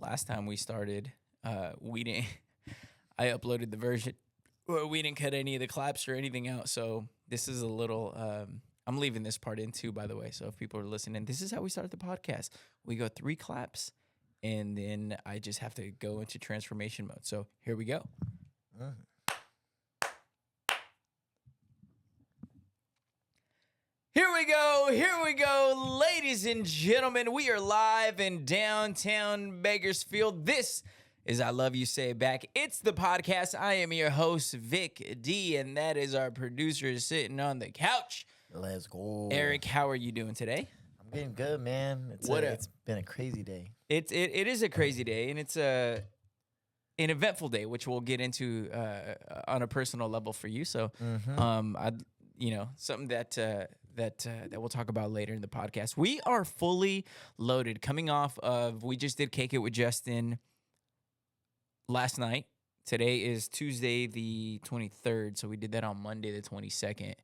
last time we started, we didn't. I uploaded the version where we didn't cut any of the claps or anything out. So this is a little. I'm leaving this part in too, by the way. So if people are listening, this is how we start the podcast. We go 3 claps, and then I just have to go into transformation mode. So here we go. Here we go, ladies and gentlemen. We are live in downtown Bakersfield. This is I Love You Say It Back. It's the podcast. I am your host, Vic D, and that is our producer sitting on the couch. Let's go. Eric, how are you doing today? I'm getting good, man. It's been a crazy day. It is a crazy day, and it's an eventful day, which we'll get into on a personal level for you. So, something that we'll talk about later in the podcast. We are fully loaded, coming off of we just did Cake It with Justin last night. Today is Tuesday the 23rd, so we did that on Monday the 22nd.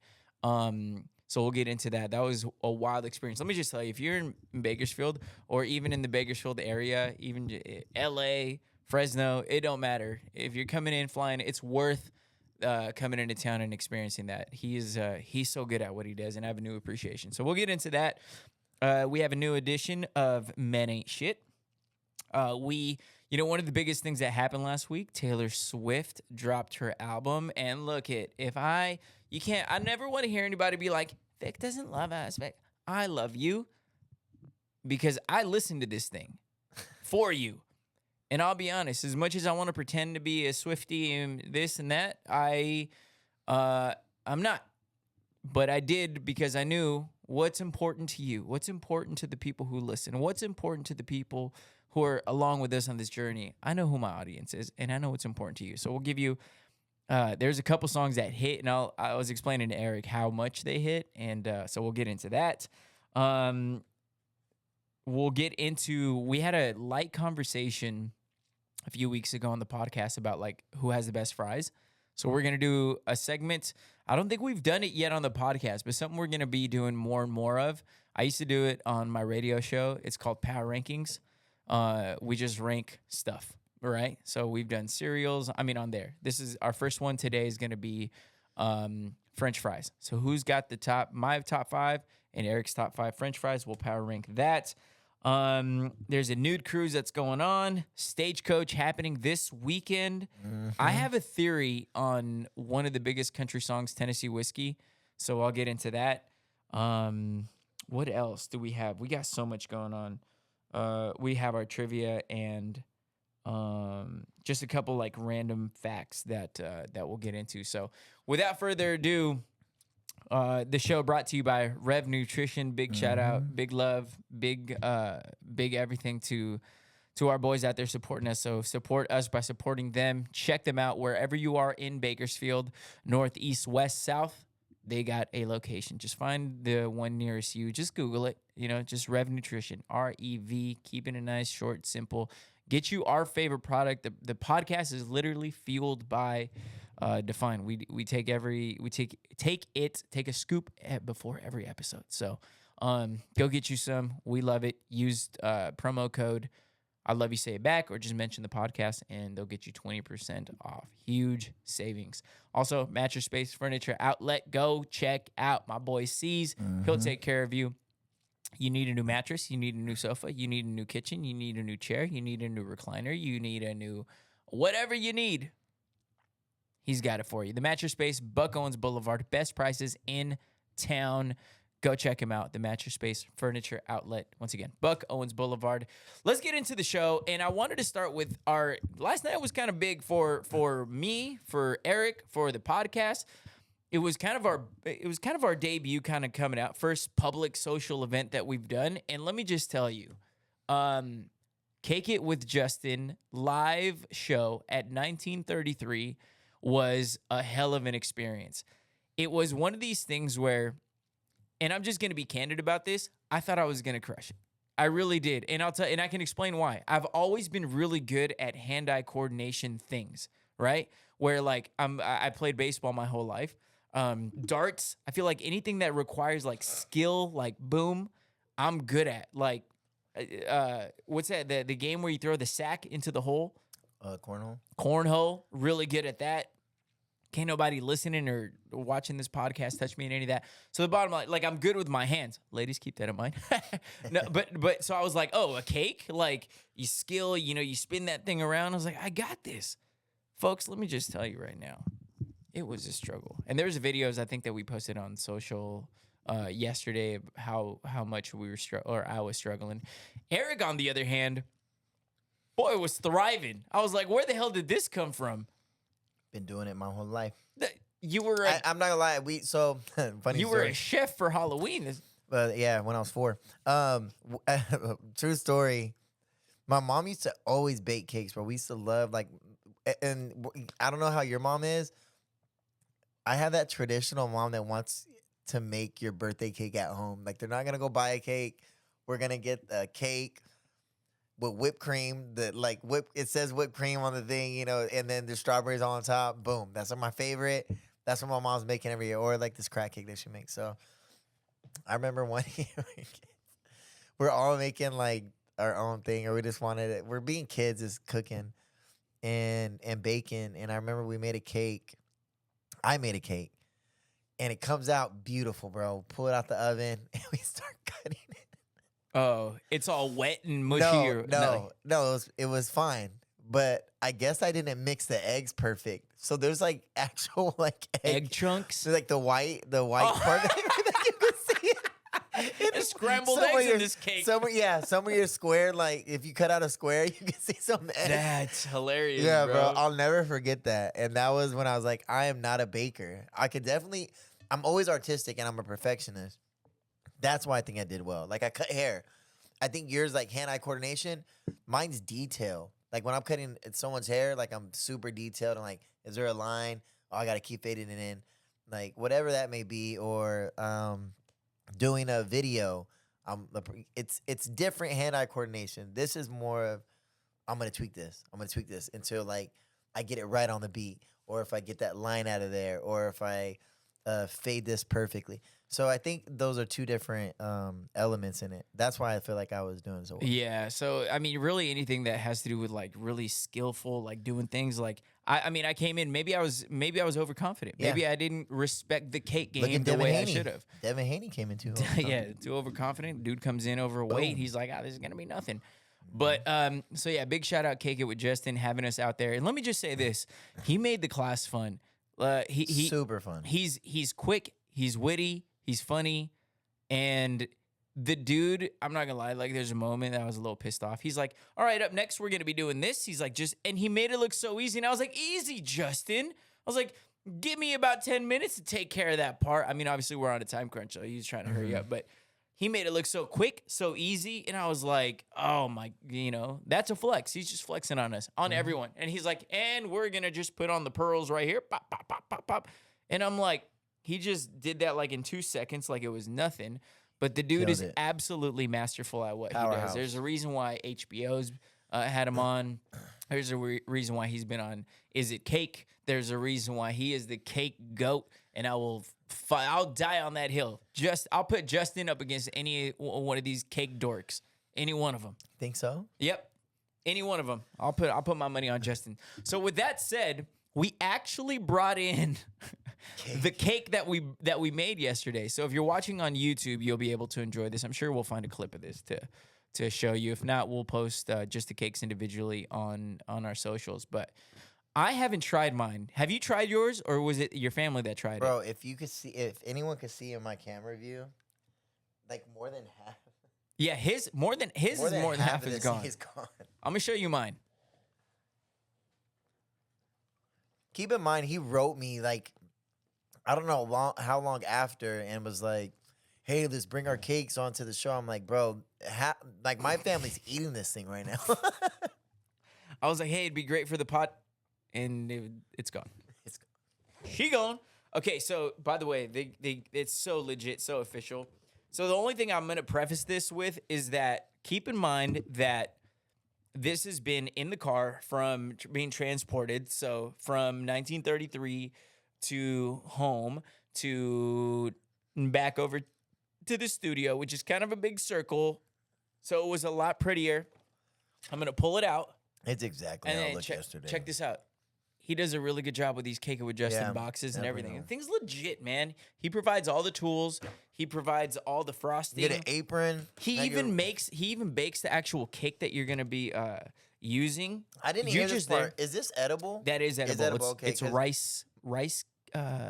So we'll get into that. That was a wild experience. Let me just tell you, if you're in Bakersfield or even in the Bakersfield area, even LA, Fresno, it don't matter. If you're coming in flying, it's worth coming into town and experiencing that. He's so good at what he does, and I have a new appreciation. So we'll get into that. We have a new edition of Men Ain't Shit. One of the biggest things that happened last week, Taylor Swift dropped her album, and I never want to hear anybody be like, Vic doesn't love us. Vic, I love you because I listened to this thing for you. And I'll be honest, as much as I want to pretend to be a Swiftie and this and that, I'm not. But I did because I knew what's important to you, what's important to the people who listen, what's important to the people who are along with us on this journey. I know who my audience is, and I know what's important to you. So we'll give you, there's a couple songs that hit, and I was explaining to Eric how much they hit, and so we'll get into that. We had a light conversation a few weeks ago on the podcast about who has the best fries. So we're going to do a segment. I don't think we've done it yet on the podcast, but something we're going to be doing more and more of. I used to do it on my radio show. It's called Power Rankings. We just rank stuff, right? So we've done cereals. On there. This is our first one today is going to be French fries. So who's got my top 5 and Eric's top 5 French fries? We'll power rank that. There's a nude cruise that's going on. Stagecoach happening this weekend. Mm-hmm. I have a theory on one of the biggest country songs, Tennessee Whiskey. So I'll get into that. What else do we have? We got so much going on. We have our trivia and just a couple random facts that we'll get into. So without further ado, the show brought to you by Rev Nutrition. Big shout out, big love, big everything to our boys out there supporting us. So support us by supporting them. Check them out wherever you are in Bakersfield, north, east, west, south. They got a location. Just find the one nearest you. Just Google it. Just Rev Nutrition, REV. Keeping it nice, short, simple. Get you our favorite product. The podcast is literally fueled by Define. We take a scoop before every episode. So go get you some. We love it. Use promo code I Love You Say It Back, or just mention the podcast and they'll get you 20% off. Huge savings. Also, Mattress Space Furniture Outlet. Go check out my boy C's. He'll take care of you. You need a new mattress. You need a new sofa. You need a new kitchen. You need a new chair. You need a new recliner. You need a new whatever you need. He's got it for you. The Mattress Space, Buck Owens Boulevard. Best prices in town. Go check him out. The Mattress Space Furniture Outlet. Once again, Buck Owens Boulevard. Let's get into the show. And I wanted to start with last night was kind of big for me, for Eric, for the podcast. It was kind of our debut kind of coming out. First public social event that we've done. And let me just tell you, Cake It with Justin live show at 1933 was a hell of an experience. It was one of these things where, and I'm just going to be candid about this, I thought I was going to crush it. I really did. And I can explain why. I've always been really good at hand-eye coordination things, right? Where I played baseball my whole life. Darts, I feel like anything that requires skill, boom, I'm good at. what's that? The game where you throw the sack into the hole. Cornhole. Cornhole. Really good at that. Can't nobody listening or watching this podcast touch me in any of that. So the bottom line, like I'm good with my hands. Ladies, keep that in mind. No, but so I was like, oh, a cake? Like you skill, you spin that thing around. I was like, I got this. Folks, let me just tell you right now. It was a struggle. And there's videos I think that we posted on social yesterday of how much we were I was struggling. Eric, on the other hand, boy, was thriving. I was like, where the hell did this come from? Been doing it my whole life. You were I'm not gonna lie. Funny. You story. were a chef for Halloween. But yeah, when I was 4. True story. My mom used to always bake cakes, bro. We used to love and I don't know how your mom is. I have that traditional mom that wants to make your birthday cake at home. Like they're not gonna go buy a cake. We're gonna get a cake with whipped cream. It says whipped cream on the thing, and then there's strawberries on top. Boom. That's my favorite. That's what my mom's making every year. Or like this crack cake that she makes. So I remember one year we're all making like our own thing, or we just wanted it. We're being kids, just cooking and baking. And I remember we made a cake. I made a cake. And it comes out beautiful, bro. Pull it out the oven and we start cutting it. Oh, it's all wet and mushy. No, it was fine. But I guess I didn't mix the eggs perfect. So there's like actual like egg chunks. So like the white part that you can see it. It's scrambled eggs in this cake. Some of your square, like if you cut out a square, you can see some eggs. That's hilarious. Yeah, bro. I'll never forget that. And that was when I was like, I am not a baker. I'm always artistic and I'm a perfectionist. That's why I think I did well. Like I cut hair. I think yours like hand-eye coordination. Mine's detail. Like when I'm cutting someone's hair, like I'm super detailed and like, is there a line? Oh, I gotta keep fading it in. Like whatever that may be, or doing a video. It's different hand-eye coordination. This is more of I'm gonna tweak this until like I get it right on the beat, or if I get that line out of there, or if I fade this perfectly. So I think those are two different elements in it. That's why I feel like I was doing so well. Yeah. So I mean, really anything that has to do with like really skillful, like doing things like I came in. Maybe I was overconfident. Yeah. Maybe I didn't respect the cake Look game at the Devin way Haney. I should have. Devin Haney came in too. Yeah, too overconfident. Dude comes in overweight. Boom. He's like, this is gonna be nothing. But so yeah, big shout out Cake It with Justin having us out there. And let me just say this: he made the class fun. He super fun. He's quick. He's witty. He's funny. And the dude, I'm not gonna lie, like there's a moment that I was a little pissed off. He's like, all right, up next, we're gonna be doing this. He's like, and he made it look so easy. And I was like, easy, Justin. I was like, give me about 10 minutes to take care of that part. I mean, obviously we're on a time crunch, so he's trying to hurry up, but he made it look so quick, so easy. And I was like, oh my, that's a flex. He's just flexing on us, on everyone. And he's like, and we're gonna just put on the pearls right here. Pop, pop, pop, pop, pop. And I'm like, he just did that like in 2 seconds, like it was nothing. But the dude is absolutely masterful at what he does. There's a reason why HBO's had him on. There's a reason why he's been on Is It Cake? There's a reason why he is the cake goat. And I'll die on that hill. I'll put Justin up against any one of these cake dorks. Any one of them. Think so? Yep. Any one of them. I'll put my money on Justin. So with that said, we actually brought in the cake that we made yesterday. So if you're watching on YouTube, you'll be able to enjoy this. I'm sure we'll find a clip of this to show you. If not, we'll post just the cakes individually on our socials. But I haven't tried mine. Have you tried yours, or was it your family that tried it? Bro, if anyone could see in my camera view, like more than half. Yeah, his is more than half is gone. I'm gonna show you mine. Keep in mind, he wrote me like, I don't know how long after, and was like, hey, let's bring our cakes onto the show. I'm like, bro, like my family's eating this thing right now. I was like, hey, it'd be great for the pot, and it's gone. It's gone. She gone. Okay, so by the way, it's so legit, so official. So the only thing I'm going to preface this with is that keep in mind that this has been in the car from being transported. So from 1933 to home to back over to the studio, which is kind of a big circle. So it was a lot prettier. I'm gonna pull it out. It's exactly And how it then looked yesterday. check this out. He does a really good job with these Cake It with Justin Yeah, boxes and definitely everything. know. And things legit, man. He provides all the tools. He provides all the You frosting. get an apron. He like even your- he even bakes the actual cake that you're gonna be using. I didn't You're hear this just there. part. Is this edible? That is edible. edible, okay, It's 'cause- rice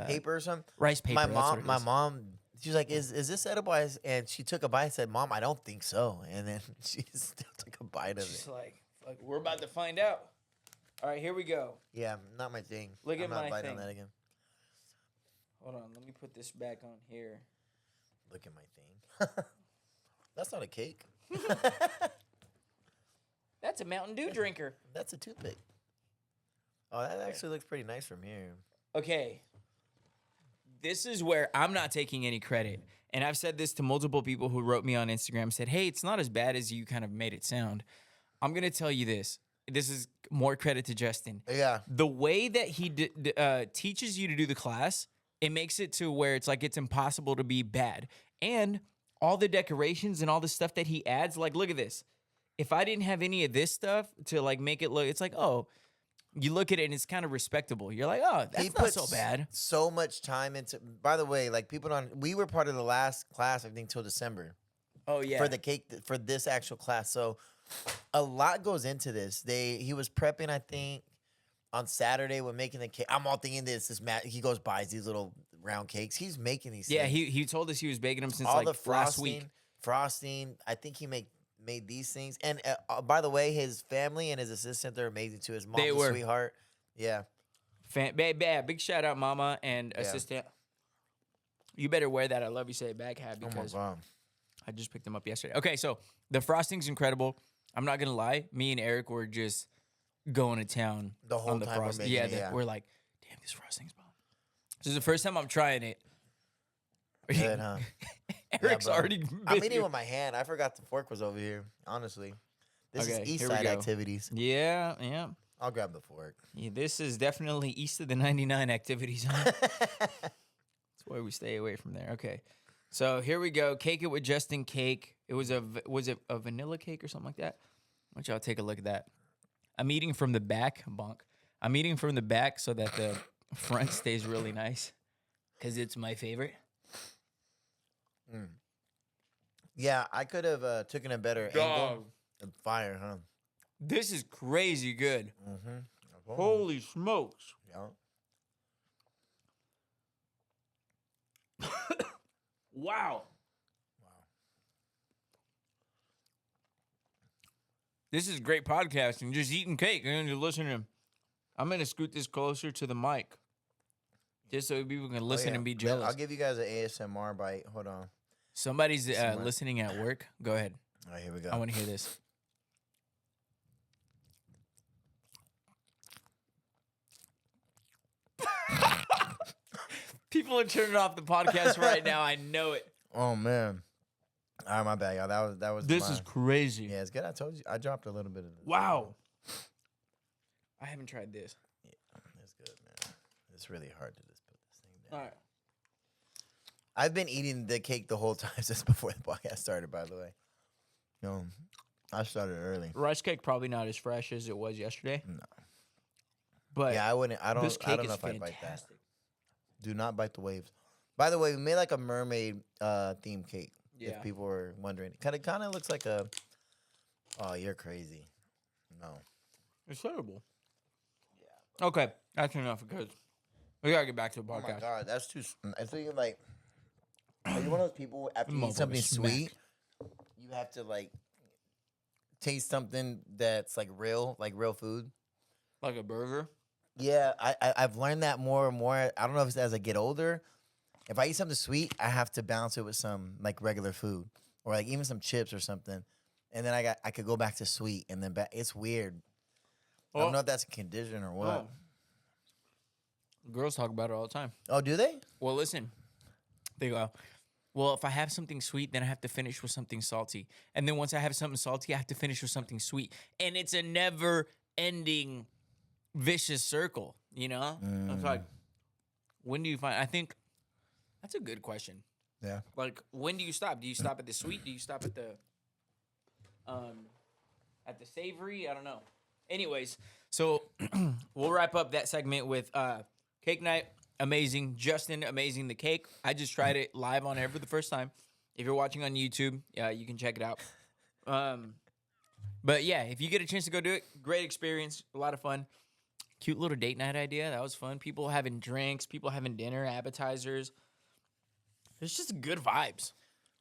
Paper or something? rice paper. My that's what it mom, is. she was like, "Is this edible?" And she took a bite and said, "Mom, I don't think so." And then she still took a bite of She's it. like, fuck, we're about to find out. All right, here we go. Yeah, not my thing. Look at I'm not my biting thing. on that again. Hold on, let me put this back on here. Look at my thing. That's not a cake. That's a Mountain Dew drinker. That's a toothpick. Oh, that actually looks pretty nice from here. Okay. This is where I'm not taking any credit. And I've said this to multiple people who wrote me on Instagram, said, hey, it's not as bad as you kind of made it sound. I'm going to tell you this. This is more credit to Justin. Yeah. The way that he teaches you to do the class, it makes it to where it's like it's impossible to be bad. And all the decorations and all the stuff that he adds, like, look at this. If I didn't have any of this stuff to like make it look, it's like, oh, you look at it and it's kind of respectable. You're like, oh, He that's not puts so bad. so much time into. By the way, like people don't. We were part of the last class, I think, till December Oh yeah. for the cake for this actual class. So a lot goes into this. He was prepping, I think, on Saturday when making the cake. I'm all thinking this. He goes buys these little round cakes. He's making these. Yeah, things. he told us he was baking them since all like the last week. frosting. I think he made these things. And by the way, his family and his assistant, they're amazing too. His mom's They a were. sweetheart. Yeah. Big shout out, mama and assistant. You better wear that I love you say it back hat Oh my because god. I just picked them up yesterday. Okay, so the frosting's incredible. I'm not gonna lie, me and Eric were just going to town The whole on the time we're frosting. making Yeah, it, yeah. we're like, damn, this frosting's bomb. This is the first time I'm trying it. Good, huh? Eric's bro. already. I'm busy. eating with my hand. I forgot the fork was over here. Honestly, this Okay, is East here we Side go. activities. Yeah. I'll grab the fork. Yeah, this is definitely east of the 99 activities. Huh? That's why we stay away from there. Okay. So here we go. Cake It with Justin cake. It was was it a vanilla cake or something like that? Why don't y'all take a look at that? I'm eating from the back, bonk. I'm eating from the back so that the front stays really nice because it's my favorite. Yeah, I could have taken a better angle. Fire, huh? This is crazy good. Mm-hmm. Holy smokes. Yeah. Wow. This is great podcasting. Just eating cake and you're listening. I'm going to scoot this closer to the mic just so people can listen and be Man, jealous. I'll give you guys an ASMR bite. Hold on. Somebody's Smart. listening at work. Go ahead. All right, here we go. I want to hear this. People are turning off the podcast right now. I know it. Oh man. All right, my bad, y'all. That was. This is crazy. Yeah, it's good. I told you. I dropped a little bit of this. Wow. I haven't tried this. Yeah, it's good, man. It's really hard to just put this thing All down. right. I've been eating the cake the whole time since before the podcast started. By the way, no, I started early. Rice cake probably not as fresh as it was yesterday. No. But Yeah, I wouldn't. I this don't. cake I don't is know if I'd bite that. fantastic. Do not bite the waves. By the way, we made like a mermaid themed cake. Yeah. If people were wondering, kind of looks like a. Oh, you're crazy. No. It's terrible. Yeah. Okay, that's enough because we gotta get back to the Oh podcast. my god, that's too. I think like. Are you one of those people after you eat Motherfucker something smacked. sweet, you have to like taste something that's like real food? Like a burger. Yeah, I've learned that more and more. I don't know if it's as I get older. If I eat something sweet, I have to balance it with some like regular food or like even some chips or something, and then I could go back to sweet and then back. It's weird. I don't know if that's a condition or what. Girls talk about it all the time. Oh, do they? Well, listen. They go, well, if I have something sweet, then I have to finish with something salty. And then once I have something salty, I have to finish with something sweet. And it's a never-ending vicious circle, you know? It's like, when do you find... I think that's a good question. Yeah. Like, when do you stop? Do you stop at the sweet? Do you stop at the... At the savory, I don't know. Anyways, so we'll wrap up that segment with Cake Nite, amazing. Justin, amazing. The cake, I just tried it live on air for the first time. If you're watching on YouTube, you can check it out. But yeah, if you get a chance to go do it, great experience, a lot of fun. Cute little date night idea. That was fun. People having drinks, people having dinner, appetizers. It's just good vibes.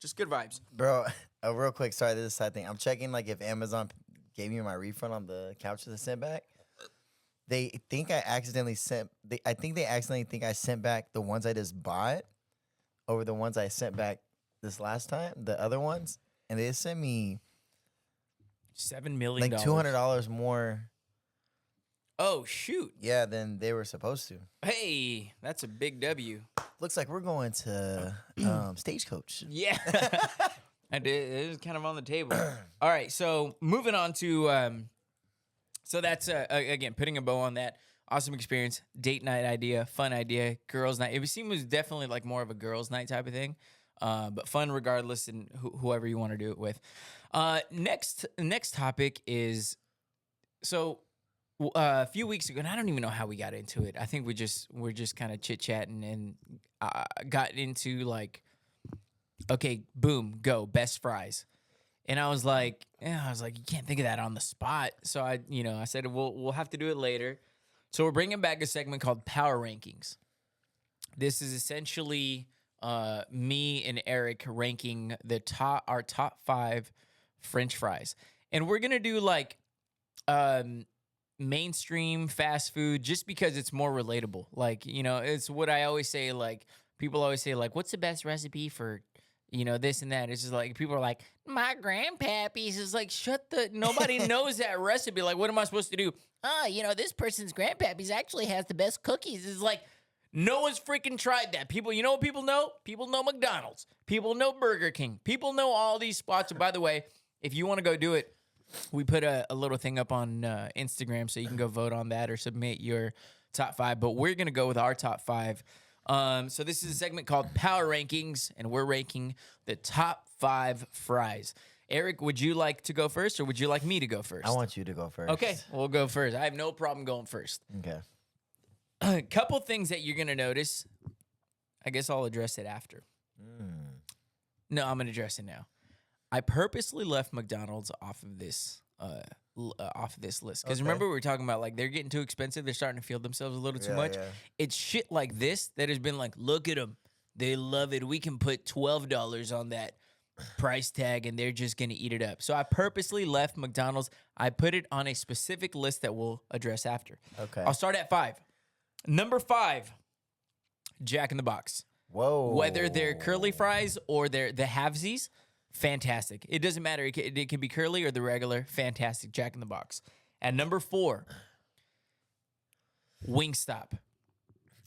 Just good vibes. Bro, real quick, sorry, this is a side thing. I'm checking like if Amazon gave me my refund on the couches I sent back. They think I accidentally sent. I think they accidentally think I sent back the ones I just bought over the ones I sent back this last time, the other ones, and they sent me $7 million. like $200 more. Oh shoot! Yeah, than they were supposed to. Hey, that's a big W. Looks like we're going to Stagecoach. Yeah, I did. It was kind of on the table. All right, so moving on to so that's again putting a bow on that awesome experience, date night idea, fun idea, girls' night. It seemed was definitely like more of a girls' night type of thing, but fun regardless, and whoever you want to do it with. Next topic is so. A few weeks ago, and I don't even know how we got into it. I think we're just kind of chit chatting and got into like, okay, boom, go best fries, and I was like, you can't think of that on the spot. So I said we'll have to do it later. So we're bringing back a segment called Power Rankings. This is essentially me and Eric ranking our top 5 French fries, and we're gonna do like mainstream fast food just because it's more relatable. Like, it's what I always say. Like, people always say, like, what's the best recipe for, this and that? It's just like, people are like, my grandpappy's is like, nobody knows that recipe. Like, what am I supposed to do? This person's grandpappy's actually has the best cookies. It's like, no one's freaking tried that. People, you know what people know? People know McDonald's. People know Burger King. People know all these spots. And by the way, if you want to go do it, we put a little thing up on Instagram, so you can go vote on that or submit your top 5. But we're going to go with our top 5. So this is a segment called Power Rankings, and we're ranking the top 5 fries. Eric, would you like to go first, or would you like me to go first? I want you to go first. Okay, we'll go first. I have no problem going first. Okay. A couple things that you're going to notice. I guess I'll address it after. No, I'm going to address it now. I purposely left McDonald's off of this list because remember we were talking about like they're getting too expensive. They're starting to feel themselves a little too much. Yeah. It's shit like this that has been like, look at them, they love it. We can put $12 on that price tag and they're just gonna eat it up. So I purposely left McDonald's. I put it on a specific list that we'll address after. Okay, I'll start at 5. Number 5, Jack in the Box. Whoa. Whether they're curly fries or they're the halvesies. Fantastic. It doesn't matter. It can be curly or the regular. Fantastic. Jack in the Box. At number 4, Wingstop.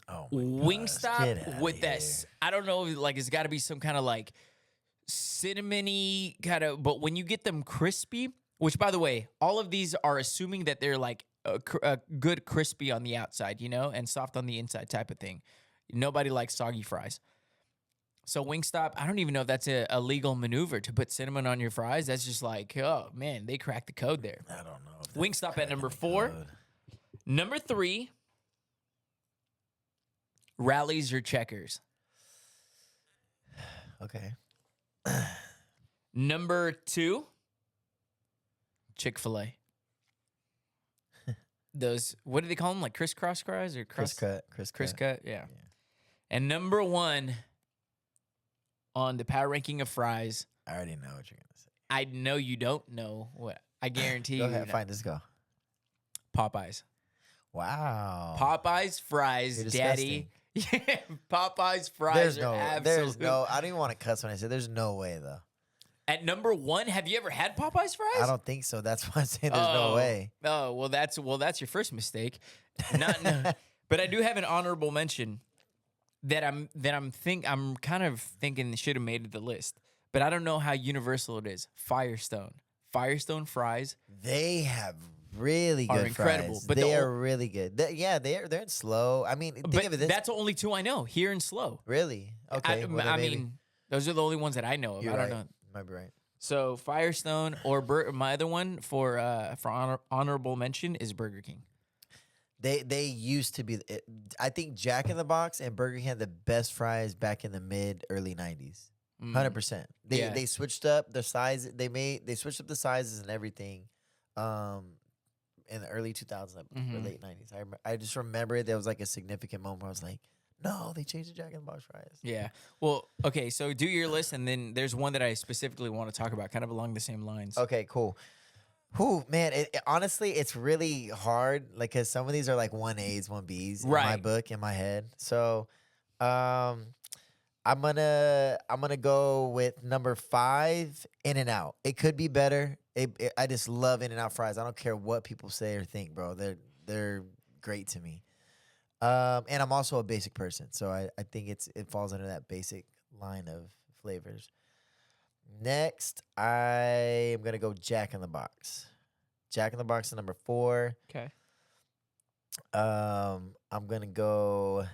Oh, Wingstop with that. I don't know. Like, it's got to be some kind of like cinnamony kind of. But when you get them crispy, which by the way, all of these are assuming that they're like a good crispy on the outside, and soft on the inside type of thing. Nobody likes soggy fries. So Wingstop, I don't even know if that's a legal maneuver to put cinnamon on your fries. That's just like, oh, man, they cracked the code there. I don't know. Wingstop at number 4. Number 3, Rallies or Checkers. Okay. Number 2, Chick-fil-A. Those, what do they call them? Like crisscross fries or Criss-cut. Yeah. And number 1... on the power ranking of fries. I already know what you're going to say. I know you don't know what. I guarantee you. Go ahead, fine, let's go. Popeyes. Wow. Popeyes fries, daddy. Yeah, Popeyes fries are absolutely. I don't even want to cuss when I say there's no way, though. At number 1, have you ever had Popeyes fries? I don't think so. That's why I'm saying there's no way. Oh, well, that's your first mistake. But I do have an honorable mention. That I'm kind of thinking should have made the list, but I don't know how universal it is. Firestone fries. They have really good incredible, fries. but they are really good. They're in Slow. I mean, think of it this. That's the only 2 I know here in Slow. Really? Okay. I mean, those are the only ones that I know of. You're I don't right. know. Might be right. So Firestone or my other one for honorable mention is Burger King. They used to be. I think Jack in the Box and Burger King had the best fries back in the early 90s. 100%. They switched up the size. They switched up the sizes and everything. In the early 2000s or late 90s. I just remember there was like a significant moment where I was like, no, they changed the Jack in the Box fries. Yeah. Well, okay, so do your list, and then there's one that I specifically want to talk about, kind of along the same lines. Okay, cool. Whew, man, honestly, it's really hard, like, because some of these are like 1As, 1Bs in my book, in my head. So, I'm gonna go with number 5, In-N-Out. It could be better. I just love In-N-Out fries. I don't care what people say or think, bro. They're great to me. And I'm also a basic person, so I think it falls under that basic line of flavors. Next, I am gonna go Jack in the Box. Jack in the Box is number 4. Okay. I'm gonna go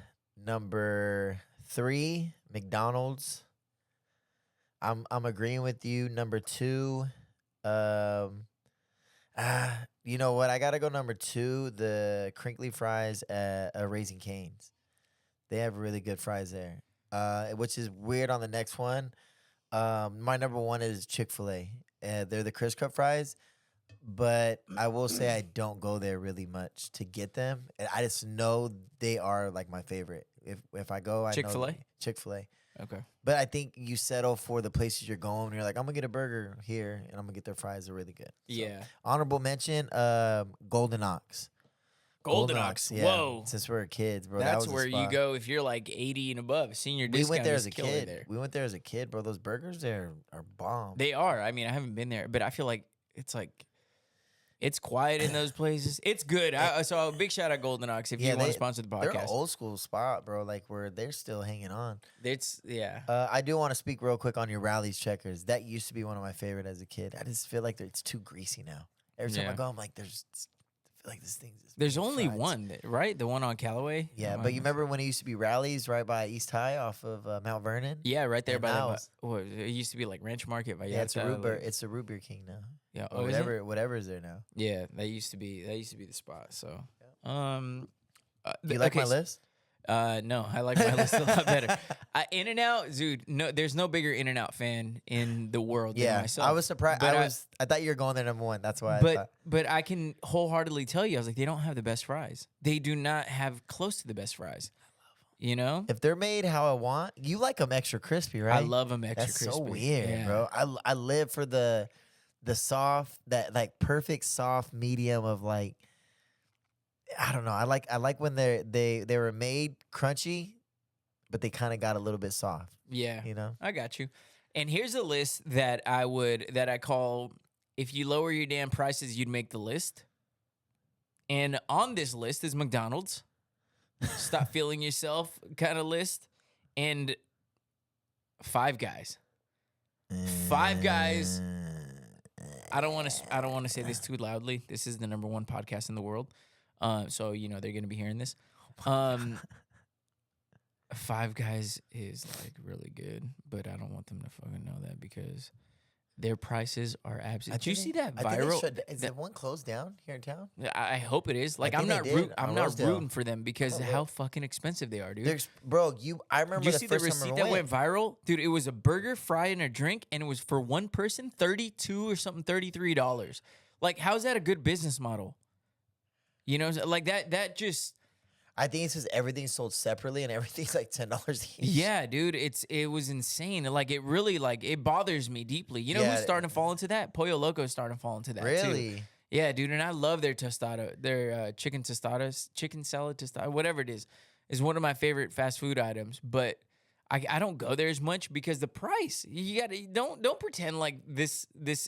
number 3, McDonald's. I'm agreeing with you. Number 2, you know what? I gotta go number 2, the crinkly fries at Raising Cane's. They have really good fries there. Which is weird on the next one. My number 1 is Chick-fil-A. They're the crisp cut fries, but I will say I don't go there really much to get them. And I just know they are like my favorite. If I go, I Chick-fil-A? know Chick-fil-A. Okay. But I think you settle for the places you're going. And you're like, I'm gonna get a burger here, and I'm gonna get their fries. They're really good. So, Yeah. honorable mention, Golden Ox. Golden Ox. Yeah. Whoa. Since we were kids, bro. That's that was where a you spot. go if you're like 80 and above. Senior We discount went there is as a killer kid. there. We went there as a kid, bro. Those burgers there are bomb. They are. I mean, I haven't been there, but I feel like it's quiet in those places. It's good. So a big shout out Golden Ox if you want to sponsor the podcast. They're an old school spot, bro. Like where they're still hanging on. Yeah. I do want to speak real quick on your Rally's Checkers. That used to be one of my favorite as a kid. I just feel like it's too greasy now. Every time I go, I'm like, I feel like this thing's. There's only one, right? The one on Callaway. Yeah, but you remember when it used to be Rally's right by East High off of Mount Vernon? Yeah, right there And by it used to be like Ranch Market. It's a root beer. It's a root beer king now. Yeah, or whatever is there now. Yeah, that used to be the spot. So, you like my list? No, I like my list a lot better. In-N-Out, dude. No, there's no bigger In-N-Out fan in the world than myself. I was surprised. I thought you were going there number 1. That's why. But I can wholeheartedly tell you, I was like, they don't have the best fries. They do not have close to the best fries. You know, if they're made how I want, you like them extra crispy, right? I love them extra crispy. That's so weird, bro. I live for the soft, that like perfect soft medium of like. I don't know. I like when they were made crunchy, but they kind of got a little bit soft. Yeah, you know. I got you. And here's a list that I call, if you lower your damn prices, you'd make the list. And on this list is McDonald's. Stop feeling yourself kind of list, and Five Guys. Five Guys. I don't want to say this too loudly. This is the number 1 podcast in the world. So they're gonna be hearing this. Five Guys is like really good, but I don't want them to fucking know that because their prices are absolutely. Did you see that viral? Is that one closed down here in town? I hope it is. Like I'm not rooting for them because how fucking expensive they are, dude. I remember. Did you see the receipt that went viral, dude? It was a burger, fry, and a drink, and it was for one person, $32 or something, $33. Like, how's that a good business model? You know, like that just. I think it's because everything's sold separately and everything's like $10 each. Yeah, dude, it was insane. Like it really it bothers me deeply. You know who's starting to fall into that? Pollo Loco's starting to fall into that really? Too. Yeah, dude, and I love their tostada, their chicken tostadas, chicken salad tostada, whatever it is one of my favorite fast food items. But I don't go there as much because the price. You gotta don't pretend like this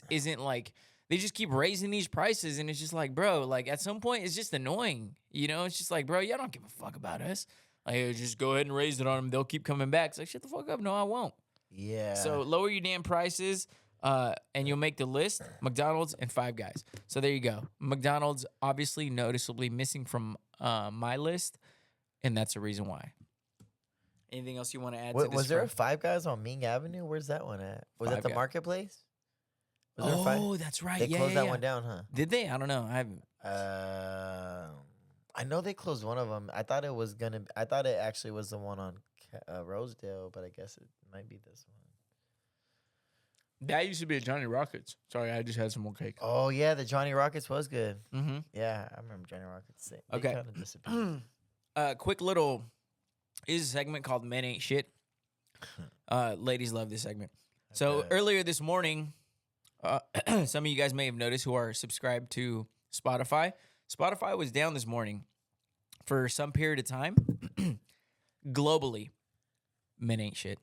isn't like. They just keep raising these prices, and it's just like, bro, like at some point, it's just annoying. You know, it's just like, bro, y'all don't give a fuck about us. Like, just go ahead and raise it on them. They'll keep coming back. It's like, shut the fuck up. No, I won't. Yeah. So lower your damn prices, and you'll make the list. McDonald's and Five Guys. So there you go. McDonald's obviously noticeably missing from my list, and that's the reason why. Anything else you want to add to this? Was there a Five Guys on Ming Avenue? Where's that one at? Was that the Marketplace? Was there a fight? Oh, that's right. They yeah, closed yeah, that yeah. one down, huh? Did they? I don't know. I haven't. I know they closed one of them. I thought it actually was the one on Rosedale, but I guess it might be this one. That used to be at Johnny Rockets. Sorry, I just had some more cake. Oh yeah, the Johnny Rockets was good. Mm-hmm. Yeah, I remember Johnny Rockets. They Okay. kind of disappeared. Quick little is a segment called Men Ain't Shit. Ladies love this segment. So bet. earlier this morning, some of you guys may have noticed who are subscribed to Spotify. Spotify was down this morning for some period of time. Globally, men ain't shit.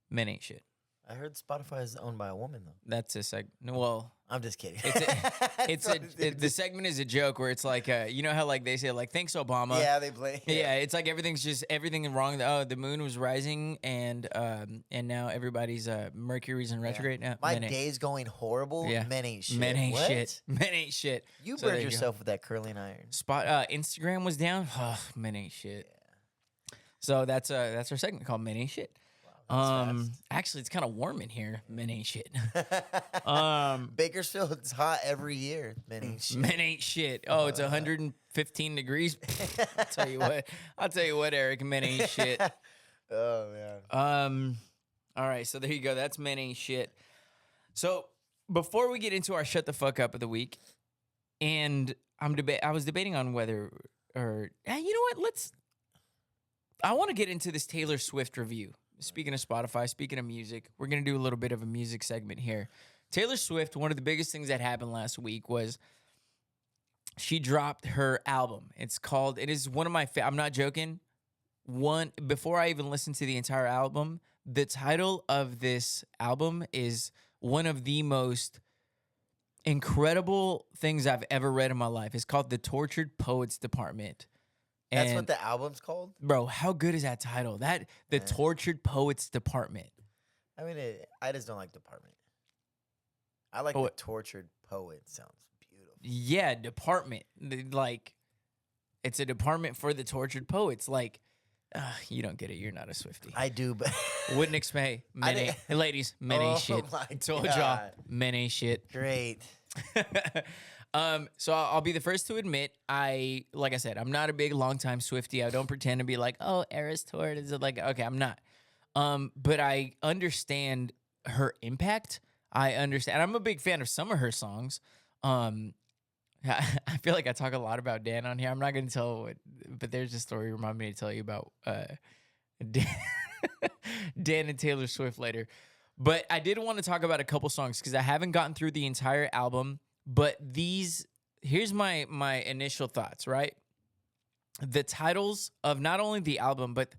Men ain't shit. I heard Spotify is owned by a woman though. That's a segment. Well, I'm just kidding. the segment is a joke where it's like, you know how like they say like thanks Obama. Yeah, they play. Yeah, it's like everything wrong. Oh, the moon was rising and now everybody's Mercury's in retrograde. Yeah. No, My men ain't. day's going horrible. Yeah. Men ain't shit. Men ain't What? shit. Men ain't shit. You So there burned you go. yourself with that curling iron. Instagram was down. Oh, men ain't shit. So that's our segment called Men Ain't Shit. Fast. Actually, it's kind of warm in here. Men ain't shit. Bakersfield, it's hot every year. Men ain't shit. Men ain't shit. Oh, it's 115 degrees. I'll tell you what, Eric. Men ain't shit. Oh man. All right. So there you go. That's men ain't shit. So before we get into our shut the fuck up of the week, and I was debating on whether or you know what? I want to get into this Taylor Swift review. Speaking of Spotify, speaking of music, we're going to do a little bit of a music segment here. Taylor Swift, one of the biggest things that happened last week was she dropped her album. It is one of my, I'm not joking. Before I even listened to the entire album, the title of this album is one of the most incredible things I've ever read in my life. It's called The Tortured Poets Department. That's what the album's called? Bro, how good is that title? The Tortured Poets Department. I mean, I just don't like department. I like the Tortured Poet. Sounds beautiful. Yeah, department. Like, it's a department for the tortured poets. Like, you don't get it. You're not a Swiftie. I do, but wouldn't expect ladies, men ain't shit. Told y'all, men ain't shit. Great. So I'll be the first to admit, like I said, I'm not a big longtime Swiftie. I don't pretend to be like, oh, Eras Tour. Is it like, okay, I'm not. But I understand her impact. I understand. I'm a big fan of some of her songs. I feel like I talk a lot about Dan on here. I'm not going to tell but there's a story remind me to tell you about Dan and Taylor Swift later. But I did want to talk about a couple songs because I haven't gotten through the entire album. But here's my initial thoughts, right? The titles of not only the album, but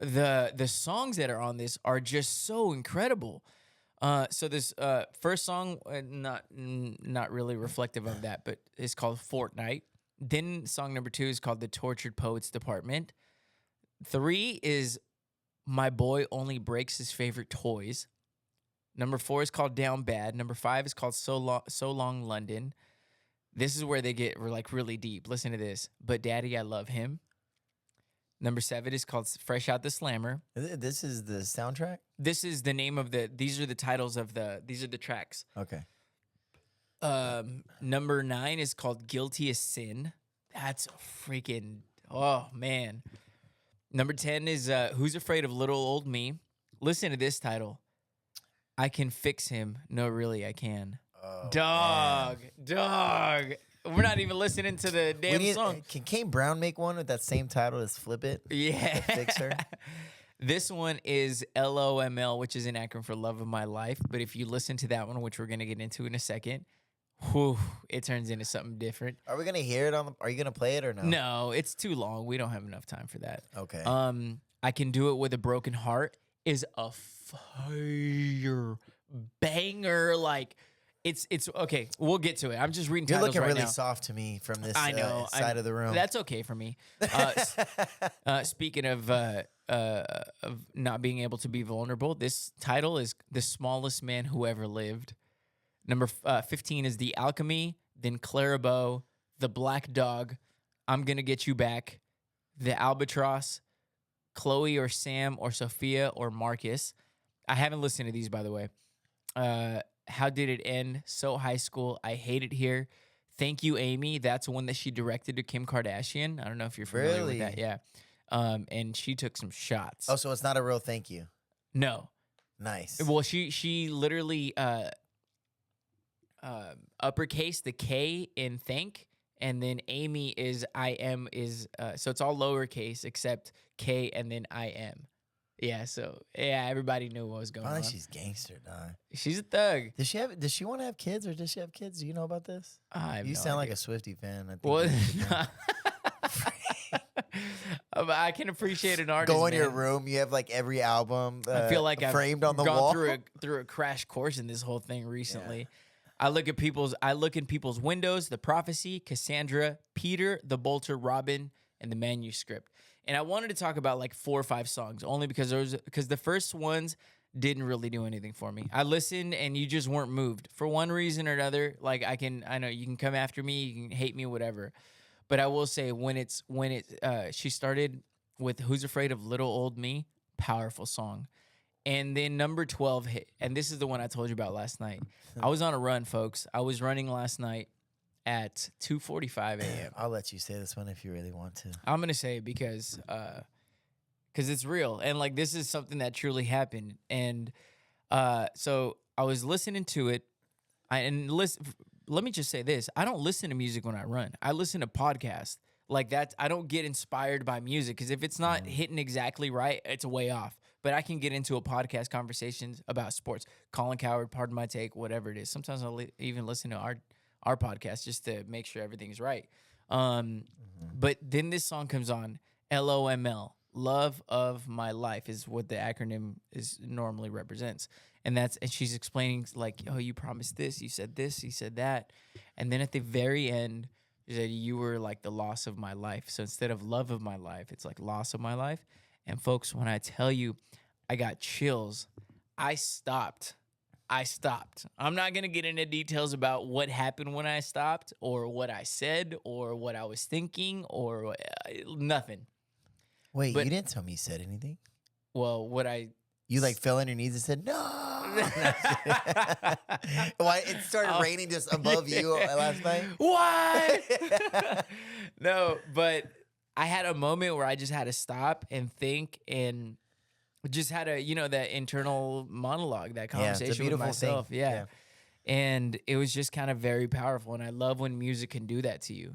the songs that are on this are just so incredible. So this first song, not really reflective of that, but it's called Fortnite. Then song number 2 is called The Tortured Poets Department. 3 is My Boy Only Breaks His Favorite Toys. Number 4 is called Down Bad. Number 5 is called So Long London. This is where they get like really deep. Listen to this. But Daddy, I Love Him. Number 7 is called Fresh Out the Slammer. This is the soundtrack? This is the name of these are the titles of these are the tracks. Okay. Number 9 is called Guilty as Sin. That's freaking, oh man. Number 10 is Who's Afraid of Little Old Me. Listen to this title. I Can Fix Him. No, really, I can. Oh, Dog. We're not even listening to the damn song. Can Kane Brown make one with that same title as Flip It? Yeah. Fix Her? This one is LOML, which is an acronym for Love of My Life. But if you listen to that one, which we're going to get into in a second, it turns into something different. Are we going to hear it are you going to play it or no? No, it's too long. We don't have enough time for that. Okay. I Can Do It With a Broken Heart is a fire banger. Like, it's okay. We'll get to it. I'm just reading You're titles looking right really now. soft to me from this I know, side of the room. That's okay for me. Speaking of not being able to be vulnerable, this title is The Smallest Man Who Ever Lived. Number 15 is The Alchemy, then Clarabow, The Black Dog, I'm Gonna Get You Back, The Albatross, Chloe or Sam or Sophia or Marcus. I haven't listened to these, by the way. How Did It End? So high school. I Hate It Here. Thank You, Amy. That's one that she directed to Kim Kardashian. I don't know if you're familiar with that. Really? Yeah. And she took some shots. Oh, so it's not a real thank you. No. Nice. Well, she literally uppercase the K in thank, and then Amy is I am is so it's all lowercase except K and then I am. Yeah, so yeah, everybody knew what was going on. She's gangster, dog. She's a thug. Does she want to have kids, or does she have kids? Do you know about this? You sound like a Swiftie fan. I think Well, you should know. I can appreciate an artist. Go in your man. room. You have like every album. I feel like I've framed on the gone wall. through a crash course in this whole thing recently. I look in people's windows, The Prophecy, Cassandra, Peter, The Bolter, Robin, and The Manuscript. And I wanted to talk about like 4 or 5 songs only because the first ones didn't really do anything for me. I listened and you just weren't moved for one reason or another. Like I know you can come after me, you can hate me, whatever. But I will say she started with Who's Afraid of Little Old Me, powerful song. And then number 12 hit, and this is the one I told you about last night. I was on a run, folks. I was running last night at 2:45 a.m. I'll let you say this one if you really want to. I'm gonna say it because it's real, and like this is something that truly happened. And so I was listening to it, let me just say this: I don't listen to music when I run. I listen to podcasts like that. I don't get inspired by music because if it's not hitting exactly right, it's way off. But I can get into a podcast conversations about sports. Colin Cowherd, Pardon My Take, whatever it is. Sometimes I'll even listen to our podcast just to make sure everything's right. But then this song comes on, LOML, Love of My Life is what the acronym is normally represents. And she's explaining like, oh, you promised this, you said this, you said that. And then at the very end, she said, you were like the loss of my life. So instead of love of my life, it's like loss of my life. And folks, when I tell you I got chills, I stopped. I'm not going to get into details about what happened when I stopped or what I said or what I was thinking or nothing. Wait, you didn't tell me you said anything? Well, You like fell on your knees and said, no. Why it started raining just above you last night? What? No, but I had a moment where I just had to stop and think and just had that internal monologue, that conversation with myself. Thing. Yeah. And it was just kind of very powerful. And I love when music can do that to you,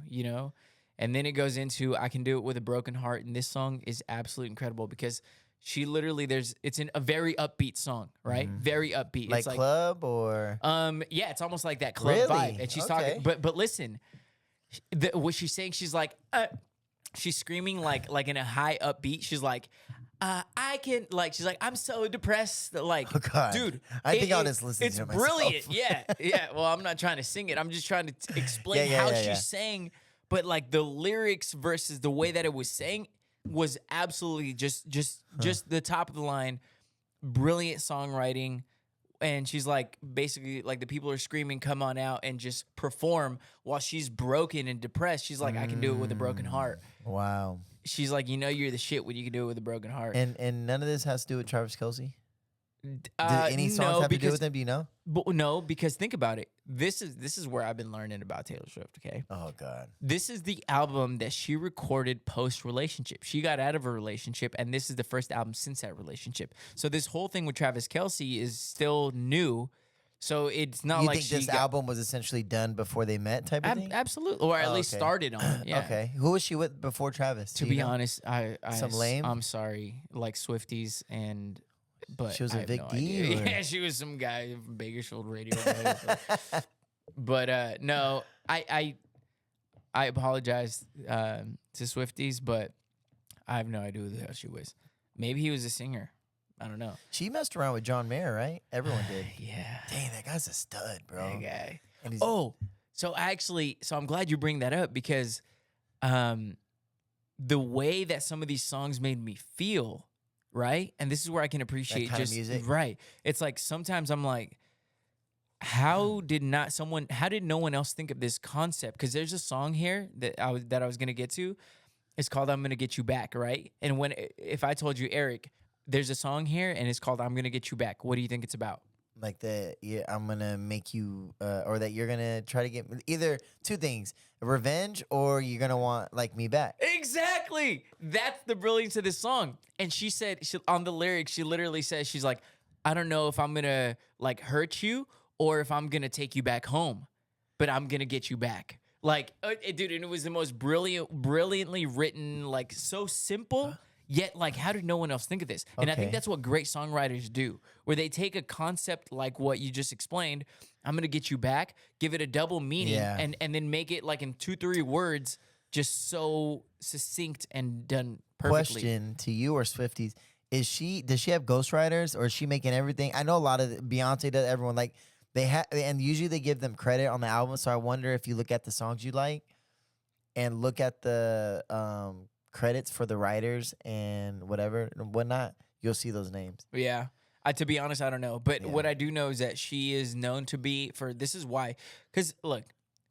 And then it goes into I Can Do It With a Broken Heart. And this song is absolutely incredible because she literally it's a very upbeat song, right? Mm-hmm. Very upbeat. Like it's club or yeah, it's almost like that club vibe. And she's talking, but listen, what she's saying, she's like she's screaming like in a high upbeat. She's like, I can she's like, I'm so depressed. Like, oh God. Dude, I think I'll just listen to it myself. It's brilliant. Yeah. Well, I'm not trying to sing it. I'm just trying to explain how she's saying. But like the lyrics versus the way that it was saying was absolutely just the top of the line. Brilliant songwriting. And she's like, basically, like the people are screaming, come on out and just perform while she's broken and depressed. She's like, I can do it with a broken heart. Wow. She's like, you're the shit when you can do it with a broken heart. And none of this has to do with Travis Kelce? Did any songs have to do with him? Do you know? But no, because think about it. This is where I've been learning about Taylor Swift, okay? Oh, God. This is the album that she recorded post-relationship. She got out of a relationship, and this is the first album since that relationship. So this whole thing with Travis Kelce is still new. So it's not you like think this album was essentially done before they met type of thing? Absolutely. Or at least started on it. Yeah. Okay. Who was she with before Travis? To be honest, some lame? I'm sorry. Like Swifties but she was a Vic D? Yeah, she was some guy from Bakersfield Radio. But no, I apologize to Swifties, but I have no idea who the hell she was. Maybe he was a singer. I don't know. She messed around with John Mayer, right? Everyone did. Yeah. Dang, that guy's a stud, bro. That guy. So I'm glad you bring that up because the way that some of these songs made me feel, right? And this is where I can appreciate that kind of music. Right. It's like sometimes I'm like, how did no one else think of this concept? Because there's a song here that I was gonna get to. It's called "I'm Gonna Get You Back," right? And if I told you, Eric, there's a song here and it's called "I'm Gonna Get You Back," what do you think it's about? like that. Yeah, I'm gonna make you, or that you're gonna try to get either two things: revenge, or you're gonna want like me back. Exactly. That's the brilliance of this song. And she said on the lyrics, she literally says, she's like, I don't know if I'm gonna like hurt you or if I'm gonna take you back home, but I'm gonna get you back. Like, dude, and it was the most brilliantly written, like so simple. Yet, like, how did no one else think of this? And I think Okay. that's what great songwriters do, where they take a concept like what you just explained. I'm gonna get you back, give it a double meaning, Yeah. and then make it like in 2-3 words, just so succinct and done perfectly. Question to you or Swifties: does she have ghostwriters, or is she making everything? I know a lot of Beyonce does. Everyone like they have, and usually they give them credit on the album. So I wonder if you look at the songs you like, and look at the credits for the writers and whatever and whatnot, you'll see those names. Yeah. To be honest, I don't know. But Yeah. what I do know is that she is known to be this is why. Because look,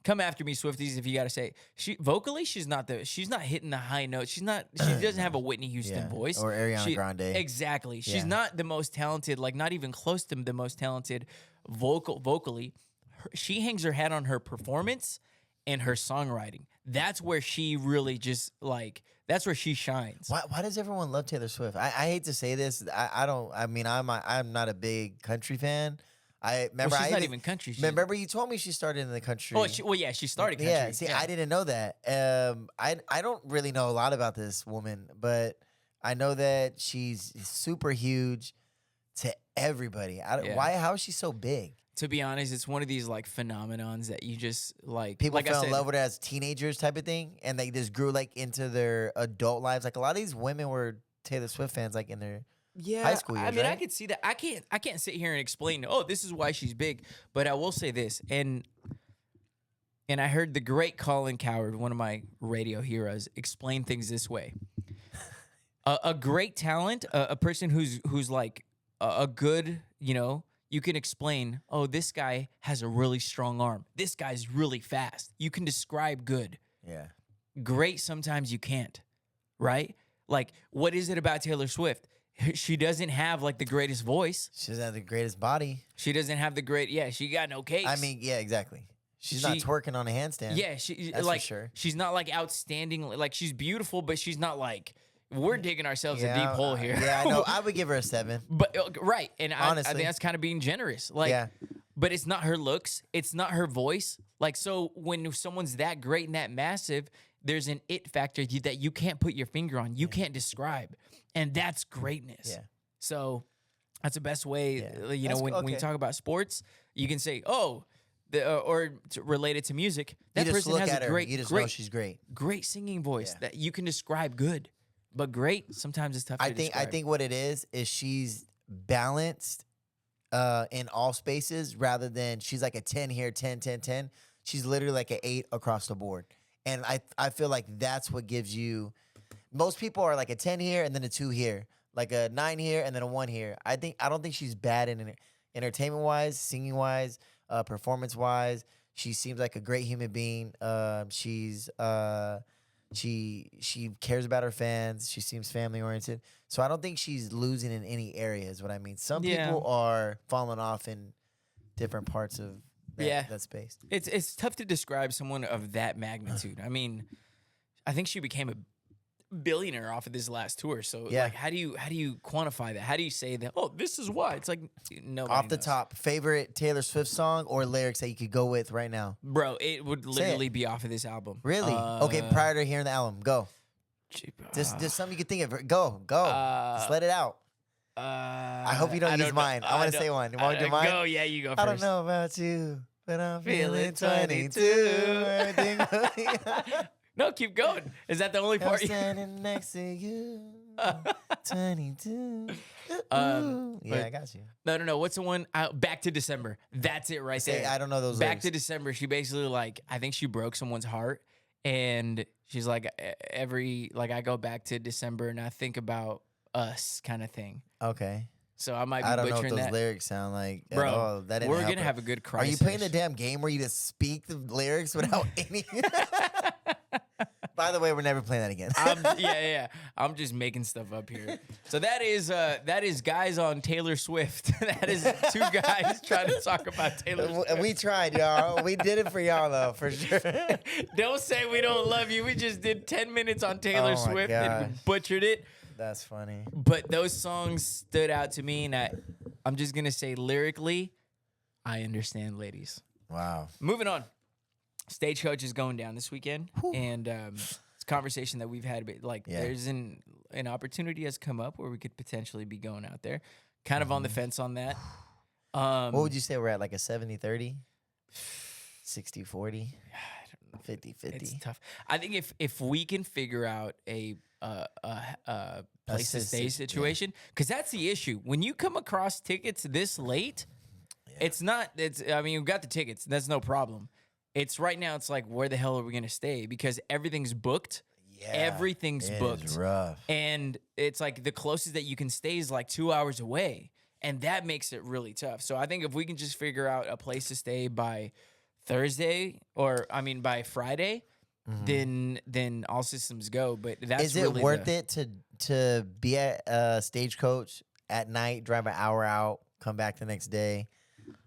come after me, Swifties, if you gotta say she vocally, she's not hitting the high notes. She doesn't have a Whitney Houston voice. Or Ariana Grande. Exactly. She's Yeah. not the most talented, like not even close to the most talented vocally. She hangs her hat on her performance and her songwriting. That's where she really just like that's where she shines. Why does everyone love Taylor Swift? I hate to say this. I don't. I mean, I'm not a big country fan. I remember. Well, she's not even country. Remember, you told me she started in the country. Oh, she started country. Yeah. See, I didn't know that. I don't really know a lot about this woman, but I know that she's super huge to everybody. How is she so big? To be honest, it's one of these like phenomenons that you just like. People like fell I said, in love with her as teenagers, type of thing, and they just grew like into their adult lives. Like a lot of these women were Taylor Swift fans, like in their high school years. I mean, right? I could see that. I can't sit here and explain. Oh, this is why she's big. But I will say this, and I heard the great Colin Cowherd, one of my radio heroes, explain things this way: a great talent, a person who's like a good, you can explain, oh, this guy has a really strong arm. This guy's really fast. You can describe good. Yeah. Great, sometimes you can't, right? Like, what is it about Taylor Swift? She doesn't have, like, the greatest voice. She doesn't have the greatest body. She doesn't have she got no cakes. I mean, yeah, exactly. She's not twerking on a handstand. Yeah, That's like, for sure. She's not, like, outstanding. Like, she's beautiful, but she's not, like, we're digging ourselves a Yeah, deep hole here. Yeah, I know. I would give her a 7. But right, and I Honestly. think that's kind of being generous. Like, Yeah. but it's not her looks, it's not her voice. Like, so when someone's that great and that massive, there's an it factor that you can't put your finger on, you can't describe, and that's greatness. Yeah. So that's the best way. Yeah. When you talk about sports, you can say, oh, related to music, that You just person look has at a her. great, You just great, know she's great. great singing voice Yeah. that you can describe good. But great, sometimes it's tough to describe. I think what it is she's balanced in all spaces, rather than she's like a 10 here, 10, 10, 10. She's literally like an 8 across the board. And I feel like that's what gives you. Most people are like a 10 here and then a 2 here, like a 9 here and then a 1 here. I don't think she's bad in entertainment wise, singing wise, performance wise. She seems like a great human being. She cares about her fans. She seems family oriented. So I don't think she's losing in any area, is what I mean. Some people are falling off in different parts of that space. It's tough to describe someone of that magnitude. I mean, I think she became a billionaire off of this last tour. So like, how do you quantify that? How do you say that? Oh, this is why. It's like nobody Off the knows. top, favorite Taylor Swift song or lyrics that you could go with right now? Bro, it would literally be off of this album. Really? Okay, prior to hearing the album, go. Just something you could think of. Go. Just let it out. I hope you don't use mine. I want to say one. You want to do mine? Go, yeah, you go first. I don't know about you, but I'm feeling Feeling 22. Everything. No, keep going. Is that the only I'm part? standing next to you. 22. I got you. No. What's the one? Back to December. That's it right there. I don't know those Back lyrics. to December. She basically I think she broke someone's heart, and she's like, I go back to December and I think about us, kind of thing. Okay. So I might be I don't know butchering what those that. lyrics sound like at Bro, all. That didn't we're help gonna her. have a good Are crisis. you playing the damn game where you just speak the lyrics without any? By the way, we're never playing that again. Yeah. I'm just making stuff up here. So that is guys on Taylor Swift. That is two guys trying to talk about Taylor Swift. We tried, y'all. We did it for y'all, though, for sure. Don't say we don't love you. We just did 10 minutes on Taylor Oh my Swift and we butchered it. That's funny. But those songs stood out to me, and I'm just gonna say lyrically, I understand, ladies. Wow. Moving on. Stagecoach is going down this weekend, and it's a conversation that we've had. Like, there's an opportunity has come up where we could potentially be going out there. Kind of on the fence on that. What would you say we're at, like a 70-30? 60-40? 50-50? It's tough. I think if we can figure out a place to stay situation, because that's the issue. When you come across tickets this late, it's not. I mean, you've got the tickets. That's no problem. It's right now. It's like, where the hell are we gonna stay? Because everything's booked. Yeah, everything's booked. Is rough. And it's like the closest that you can stay is like 2 hours away, and that makes it really tough. So I think if we can just figure out a place to stay by Thursday, by Friday, then all systems go. But that's is it really worth it to be at Stagecoach at night, drive an hour out, come back the next day?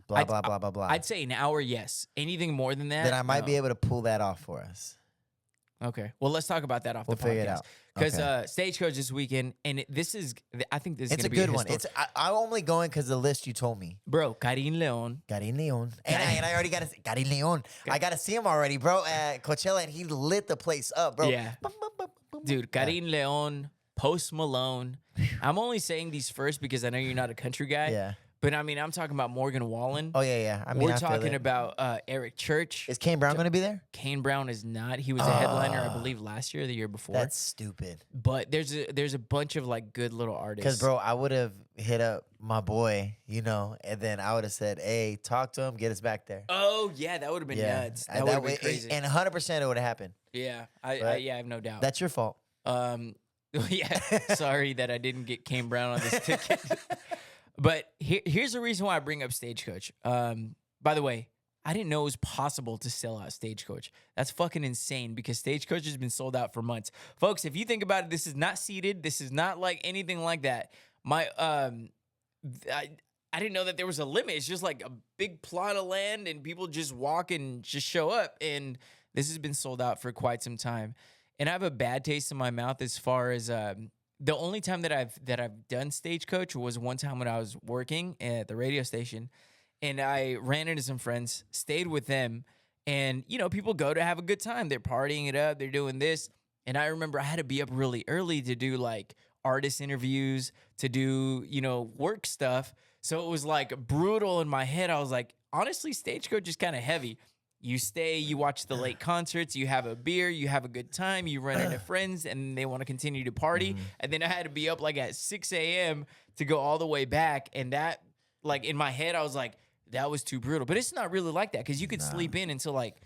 Blah, blah, blah, blah, blah. I'd say an hour, yes. Anything more than that, then I might be able to pull that off for us. Okay. Well, let's talk about that off the podcast. Figure it out. Because Stagecoach this weekend, and I think this is going to be a good one. I'm only going because the list you told me. Bro, Karim Leon. And I already got to see Karim Leon. I got to see him already, bro, at Coachella, and he lit the place up, bro. Yeah. Dude, Karim Leon, Post Malone. I'm only saying these first because I know you're not a country guy. Yeah. But, I mean, I'm talking about Morgan Wallen. Oh, yeah. I mean, we're talking about Eric Church. Is Kane Brown going to be there? Kane Brown is not. He was a headliner, I believe, last year or the year before. That's stupid. But there's a bunch of, like, good little artists. Because, bro, I would have hit up my boy, and then I would have said, hey, talk to him, get us back there. Oh, yeah, that would have been nuts. That would have been crazy. And 100% it would have happened. Yeah, I have no doubt. That's your fault. Yeah, sorry that I didn't get Kane Brown on this ticket. But here's the reason why I bring up Stagecoach. By the way, I didn't know it was possible to sell out Stagecoach. That's fucking insane because Stagecoach has been sold out for months. Folks, if you think about it, this is not seated. This is not like anything like that. I didn't know that there was a limit. It's just like a big plot of land and people just walk and just show up. And this has been sold out for quite some time. And I have a bad taste in my mouth as far as the only time that I've done Stagecoach was one time when I was working at the radio station, and I ran into some friends, stayed with them, and people go to have a good time. They're partying it up, they're doing this, and I remember I had to be up really early to do like artist interviews, to do work stuff. So it was like brutal in my head. I was like, honestly, Stagecoach is kind of heavy. You stay, you watch the late concerts, you have a beer, you have a good time, you run into friends, and they want to continue to party. And then I had to be up like at 6 a.m. to go all the way back. And that, like, in my head, I was like, that was too brutal. But it's not really like that because you could sleep in until like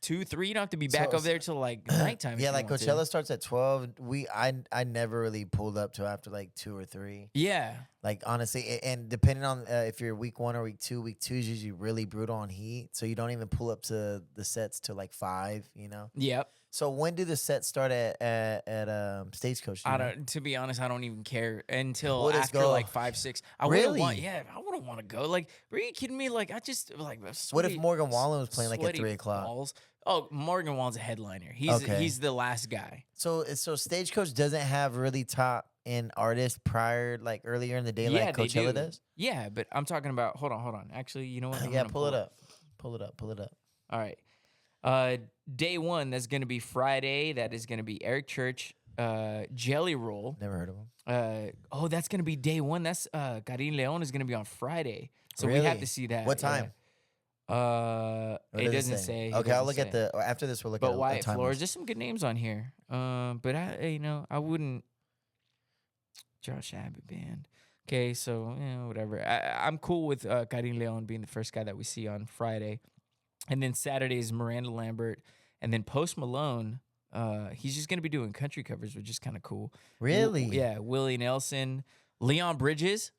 2, 3. You don't have to be back over there till like nighttime. Yeah, like Coachella starts at 12. I never really pulled up till after like 2 or 3. Yeah. Like, honestly, and depending on if you're week 1 or week 2 is usually really brutal on heat. So you don't even pull up to the sets till like 5, Yep. So when do the sets start at Stagecoach? To be honest, I don't even care until We'll after like 5, 6. I Really? wouldn't want to go. Like, are you kidding me? Like, I just like. What if Morgan Wallen was playing like at 3 o'clock? Balls. Oh, Morgan Wallen's a headliner. He's the last guy. So Stagecoach doesn't have really top end artists earlier in the day like Coachella does? Yeah, but I'm talking about hold on. Actually, you know what? Yeah, pull it up. Pull it up. All right. Day 1, that's gonna be Friday. That is gonna be Eric Church, Jelly Roll. Never heard of him. That's gonna be day 1. That's Karim Leon is gonna be on Friday. So Really? we have to see that. What time? It doesn't say. Okay, I'll look at after this. We'll look at. But Wyatt Flores, there's some good names on here. But I wouldn't. Josh Abbott band. Okay, so whatever. I'm cool with Karim Leon being the first guy that we see on Friday, and then Saturday is Miranda Lambert, and then Post Malone. He's just gonna be doing country covers, which is kind of cool. Really? Yeah. Willie Nelson, Leon Bridges.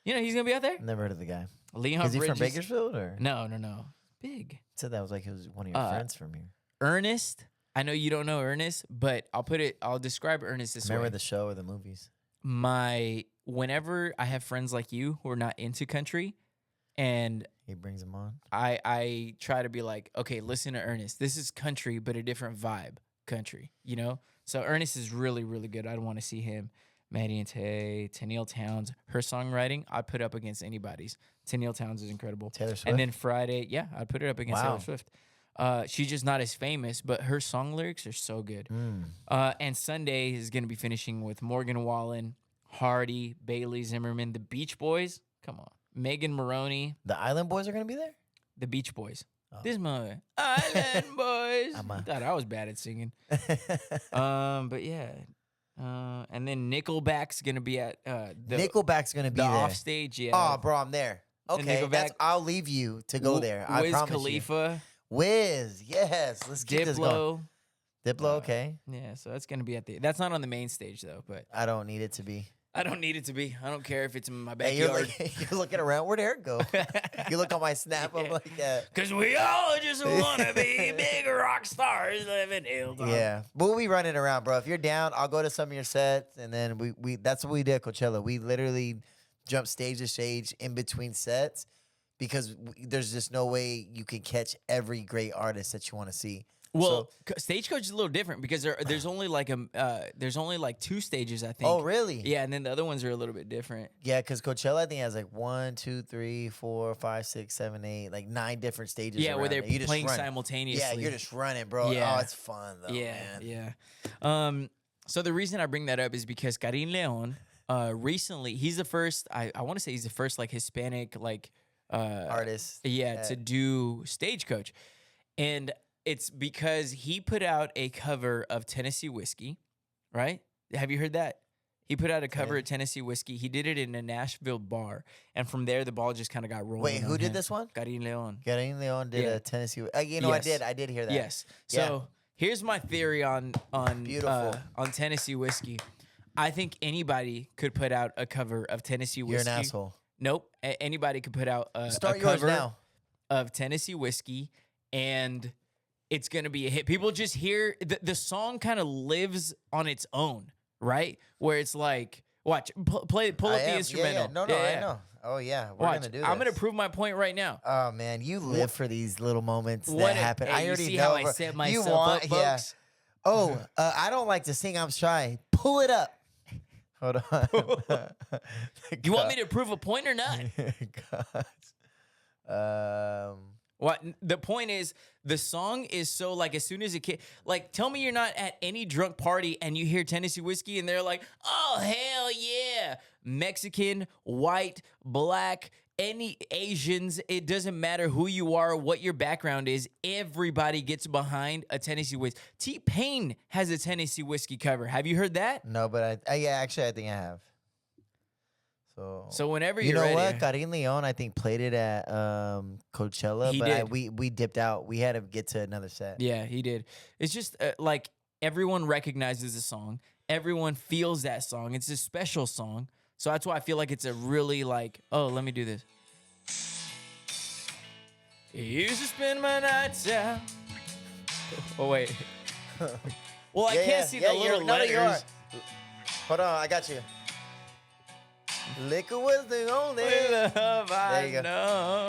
He's gonna be out there. Never heard of the guy. Leon Is he Bridges. from Bakersfield or? No. Big. Said that was like he was one of your friends from here. Ernest. I know you don't know Ernest, but I'll describe Ernest this Remember way. the show or the movies? Whenever I have friends like you who are not into country, and He brings them on. I try to be like, okay, listen to Ernest. This is country, but a different vibe country, you know? So Ernest is really, really good. I want to see him. Maddie and Tay, Tennille Towns, her songwriting, I'd put up against anybody's. Tennille Towns is incredible. Taylor Swift. And then Friday, yeah, I'd put it up against Wow. Taylor Swift. She's just not as famous, but her song lyrics are so good. And Sunday is going to be finishing with Morgan Wallen, Hardy, Bailey Zimmerman, the Beach Boys. Come on. Megan Maroney, The Island Boys are gonna be there. the Beach Boys. Oh. This mother. Island Boys. I'm a- God, I was bad at singing. But yeah. And then Nickelback's going to be at the Nickelback's gonna be there. off stage. Yeah. Oh, bro, I'm there. Okay, Nickelback- I'll leave you to go there. I Wiz promise Khalifa, you. Wiz, yes. Let's keep this going. Diplo. Diplo, okay. Yeah, so that's going to be at that's not on the main stage though, but I don't need it to be. I don't need it to be. I don't care if it's in my Hey, you're, backyard. you're looking around. Where'd Eric go? You look on my snap. I'm Yeah. like that. Because we all just want to be big rock stars living Hilltop. Yeah, but we'll be running around, bro. If you're down, I'll go to some of your sets, and then we that's what we did at Coachella. We literally jumped stage to stage in between sets because there's just no way you can catch every great artist that you want to see. Well, Stagecoach is a little different because there's only like two stages, I think. Oh, really? Yeah, and then the other ones are a little bit different. Yeah, because Coachella, I think, has like 1, 2, 3, 4, 5, 6, 7, 8, like 9 different stages. Yeah, where around they're there. You just playing run. simultaneously. Yeah, you're just running, bro. Yeah. Oh, it's fun though. Yeah, man. yeah. So the reason I bring that up is because Karim Leon, recently, he's the first. I want to say he's the first like Hispanic Artist. Yeah, to do Stagecoach, and it's because he put out a cover of Tennessee Whiskey, right? Have you heard that? He put out a cover of Tennessee Whiskey. He did it in a Nashville bar, and from there the ball just kind of got rolling. Wait, who on did him. this one? Karim Leon. Karim Leon did Yeah. a Tennessee. You know, Yes. I did hear that. Yes. Yeah. So here's my theory on Beautiful. On Tennessee Whiskey. I think anybody could put out a cover of Tennessee Whiskey. You're an asshole. Nope. Anybody could put out a Start yours cover now. of Tennessee Whiskey, and it's going to be a hit. People just hear the song kind of lives on its own, right? Where it's like, watch, pull up the instrumental. Yeah. No, I know. Oh, yeah. We're Watch, going to do this. I'm going to prove my point right now. Oh, man. You live for these little moments What that happen. Hey, I you already see know. how I bro. set You myself want, up, yeah. folks? Oh, I don't like to sing. I'm shy. Pull it up. Hold on. You want me to prove a point or not? What the point is, the song is so like as soon as a kid, like tell me you're not at any drunk party and you hear Tennessee Whiskey and they're like, oh hell yeah, Mexican, white, black, any Asians, it doesn't matter who you are, what your background is, everybody gets behind a Tennessee Whiskey. T-Pain has a Tennessee Whiskey cover. Have you heard that? No, but actually, I think I have. So whenever you you're know ready, what, Karim Leon, I think played it at Coachella, He but did. we dipped out. We had to get to another set. Yeah, he did. It's just like everyone recognizes the song. Everyone feels that song. It's a special song. So that's why I feel like it's a really like, oh, let me do this. Used to spend my nights out. Oh, wait. Well, I can't see the little letters. you are. Hold on, I got you. Liquor was the only. Love There you I go. know.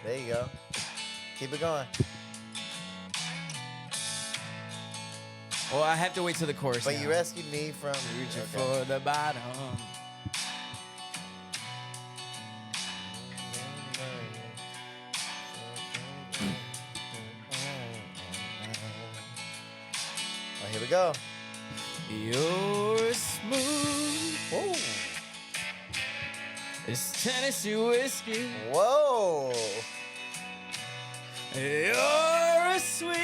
There you go. Keep it going. Well, I have to wait till the chorus. But now. you rescued me from Reaching okay. for the bottom. Oh, here we go. You're smooth. Whoa. It's Tennessee Whiskey. Whoa. You're a sweet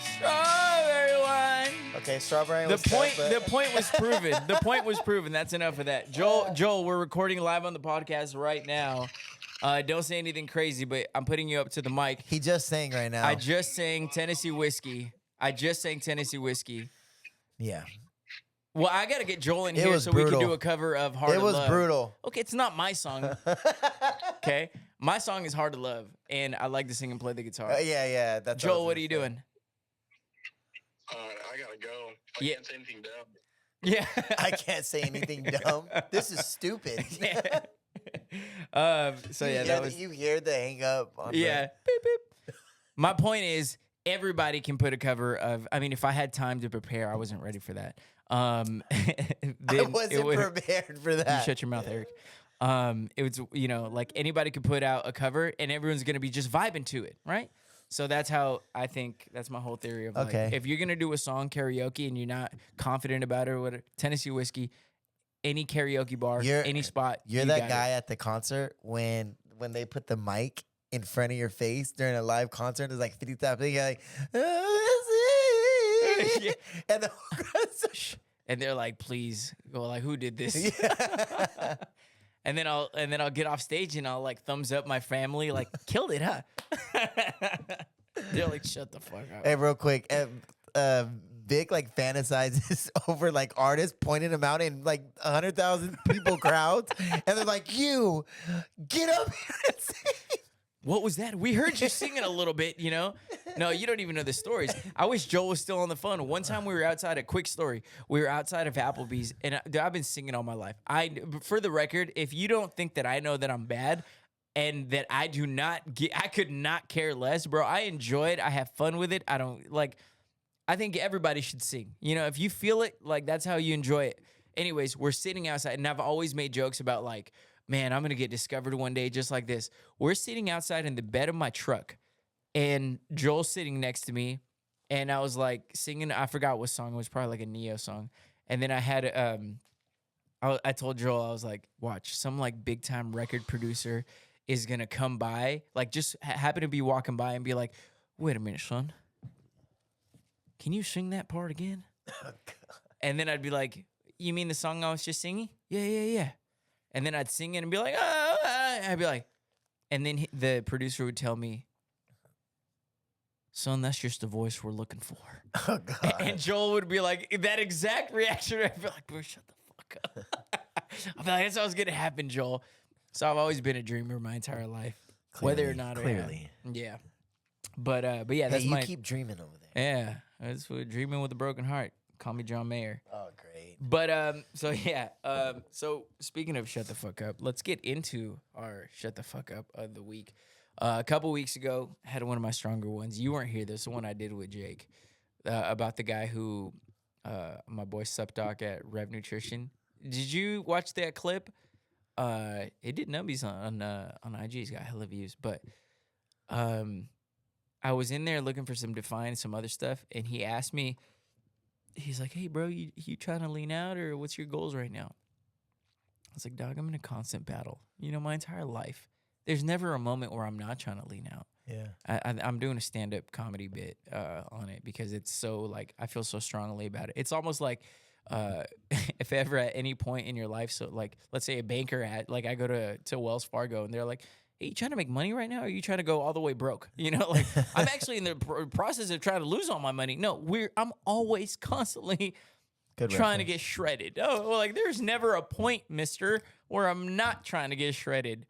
strawberry wine. Okay, strawberry. The was tough, point. but- The point was proven. The point was proven. That's enough of that. Joel, we're recording live on the podcast right now. Don't say anything crazy, but I'm putting you up to the mic. He just sang right now. I just sang Tennessee Whiskey. Yeah. Well, I gotta get Joel in It here was so we brutal. can do a cover of Heart It of was Love. brutal. Okay, it's not my song. Okay, My song is Hard to Love, and I like to sing and play the guitar. Yeah. That's Joel, what are you doing? I gotta go. I can't say anything dumb. Yeah. I can't say anything dumb. This is stupid. Yeah. So yeah, that was. You hear the hang up. On Yeah. Beep, beep. My point is, everybody can put a cover of. I mean, if I had time to prepare, I wasn't ready for that. I wasn't prepared for that. You shut your mouth, Eric. It was, like anybody could put out a cover and everyone's gonna be just vibing to it, right? So that's how I think. That's my whole theory of like, Okay. if you're gonna do a song karaoke and you're not confident about it or whatever, Tennessee whiskey, any karaoke bar, any spot. You're that guy at the concert when they put the mic in front of your face during a live concert. There's like 50,000 people. You're like, Yeah. and the whole crowd's And they're like, please go. Like, who did this? yeah. And then I'll get off stage and I'll like thumbs up my family, like killed it, huh? They're like, shut the fuck up. Hey, real quick, Vic like fantasizes over like artists pointing them out in like 100,000 people crowds, and they're like, "You get up here and sing." What was that? We heard you singing a little bit, No, you don't even know the stories. I wish Joel was still on the phone. One time we were outside, a quick story. We were outside of Applebee's, and I've been singing all my life. For the record, if you don't think that I know that I'm bad and that I could not care less, bro. I enjoy it. I have fun with it. I think everybody should sing. If you feel it, like that's how you enjoy it. Anyways, we're sitting outside, and I've always made jokes about like, man, I'm going to get discovered one day just like this. We're sitting outside in the bed of my truck, and Joel's sitting next to me, and I was like singing, I forgot what song. It was probably like a Neo song. And then I had, I told Joel, I was like, watch, some like big time record producer is going to come by, like just happen to be walking by and be like, wait a minute, son. Can you sing that part again? And then I'd be like, you mean the song I was just singing? Yeah. And then I'd sing it and be like, I'd be like, and then the producer would tell me, son, that's just the voice we're looking for. Oh God. And Joel would be like, that exact reaction. I'd be like, bro, shut the fuck up. I'd be like, that's what's going to happen, Joel. So I've always been a dreamer my entire life. Whether or not. Clearly. Yeah. But yeah, that's you keep dreaming over there. Yeah. That's what dreaming with a broken heart. Call me John Mayer. Oh, great. But so yeah, so speaking of shut the fuck up, let's get into our shut the fuck up of the week. A couple weeks ago, I had one of my stronger ones. You weren't here. This is the one I did with Jake about the guy who, my boy Supdoc at Rev Nutrition. Did you watch that clip? It did numbies on IG. It's got hella views, but I was in there looking for some Define and some other stuff, and he asked me. He's like, hey, bro, you trying to lean out, or what's your goals right now? I was like, dog, I'm in a constant battle. My entire life. There's never a moment where I'm not trying to lean out. Yeah. I'm doing a stand-up comedy bit on it because it's so, like, I feel so strongly about it. It's almost like if ever at any point in your life, so, like, let's say a banker I go to Wells Fargo, and they're like, hey, you trying to make money right now, or are you trying to go all the way broke? Like, I'm actually in the process of trying to lose all my money. No, I'm always constantly trying to get shredded. Oh, well, like, there's never a point, mister, where I'm not trying to get shredded.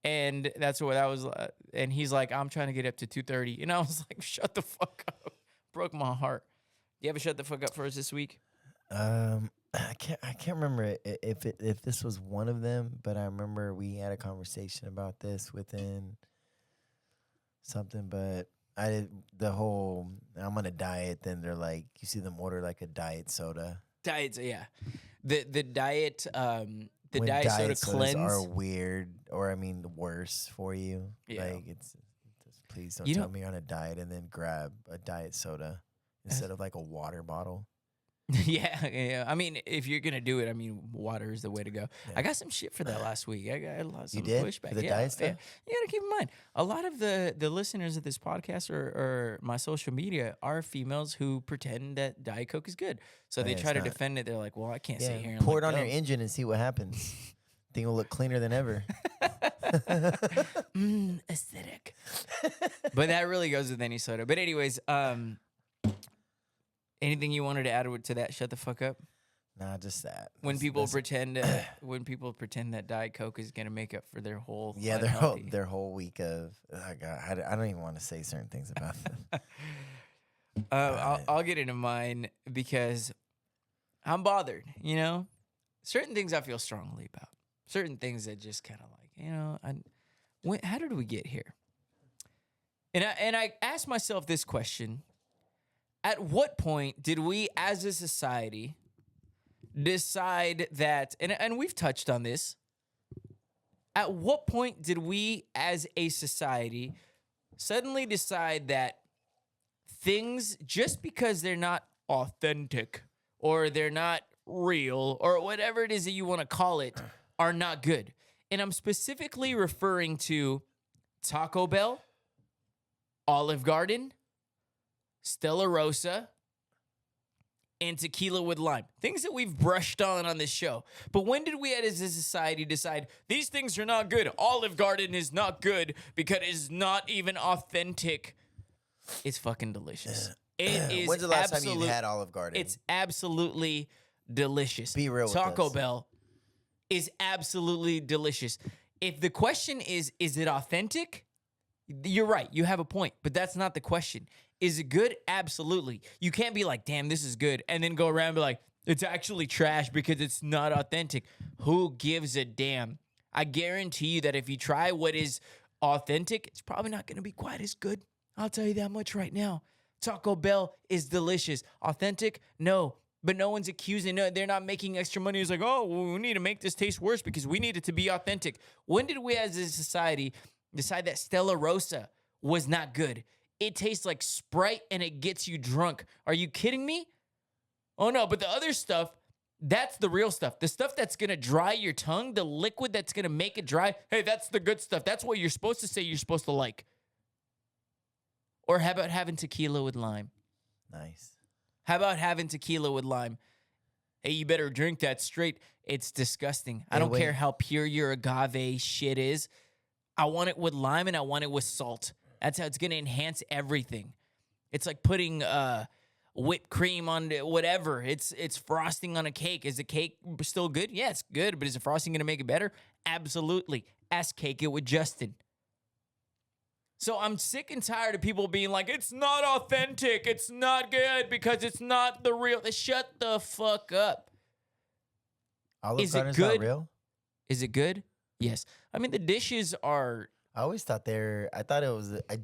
And that's what I was, and he's like, I'm trying to get up to 230. And I was like, shut the fuck up. Broke my heart. You ever shut the fuck up for us this week? I can't remember if this was one of them, but I remember we had a conversation about this within something. But I did the whole I'm on a diet. Then they're like, you see them order like a diet soda. Diets, yeah. The diet When diet soda sodas cleanse are weird, or I mean, worse for you. Yeah. Like it's please don't tell me you're on a diet and then grab a diet soda instead of like a water bottle. Yeah. I mean, if you're gonna do it, I mean, water is the way to go. Yeah. I got some shit for that last week. I got a lot of You did? pushback. For the yeah, diet stuff? yeah. You gotta keep in mind, a lot of the listeners of this podcast or my social media are females who pretend that Diet Coke is good. So they Yeah, try to it's not. defend it. They're like, well, I can't sit here and pour it look on your dumb. engine and see what happens. Thing will look cleaner than ever. Aesthetic. But that really goes with any soda. But anyways, anything you wanted to add to that? Shut the fuck up. Nah, just that. When people pretend that Diet Coke is gonna make up for their whole their whole week of God, I don't even want to say certain things about them. I'll get into mine because I'm bothered. You know, certain things I feel strongly about. Certain things that just kind of like, how did we get here? And I asked myself this question: at what point did we, as a society, decide that? And we've touched on this. At what point did we, as a society, suddenly decide that things, just because they're not authentic or they're not real or whatever it is that you want to call it, are not good? And I'm specifically referring to Taco Bell, Olive Garden, Stella Rosa, and tequila with lime. Things that we've brushed on this show. But when did we as a society decide these things are not good? Olive Garden is not good because it's not even authentic. It's fucking delicious. It is. When's the last time you had Olive Garden? It's absolutely delicious. Be real with Taco us. Bell is absolutely delicious. If the question is it authentic? You're right. You have a point, but that's not the question. Is it good? Absolutely. You can't be like, damn, this is good, and then go around and be like, it's actually trash because it's not authentic. Who gives a damn? I guarantee you that if you try what is authentic, it's probably not going to be quite as good. I'll tell you that much right now. Taco Bell is delicious. Authentic? No. But no one's accusing. No, they're not making extra money. It's like, oh, well, we need to make this taste worse because we need it to be authentic. When did we as a society decide that Stella Rosa was not good? It tastes like Sprite and it gets you drunk. Are you kidding me? Oh, no, but the other stuff, that's the real stuff. The stuff that's going to dry your tongue, the liquid that's going to make it dry, hey, that's the good stuff. That's what you're supposed to say you're supposed to like. Or how about having tequila with lime? Nice. How about having tequila with lime? Hey, you better drink that straight. It's disgusting. I don't care how pure your agave shit is. I want it with lime and I want it with salt. That's how it's going to enhance everything. It's like putting whipped cream on whatever. It's frosting on a cake. Is the cake still good? Yeah, it's good, but is the frosting going to make it better? Absolutely. Ask Cake It with Justin. So I'm sick and tired of people being like, it's not authentic. It's not good because it's not the real. Shut the fuck up. Olive Garden's not real? Is it good? Yes. I mean, the dishes are... I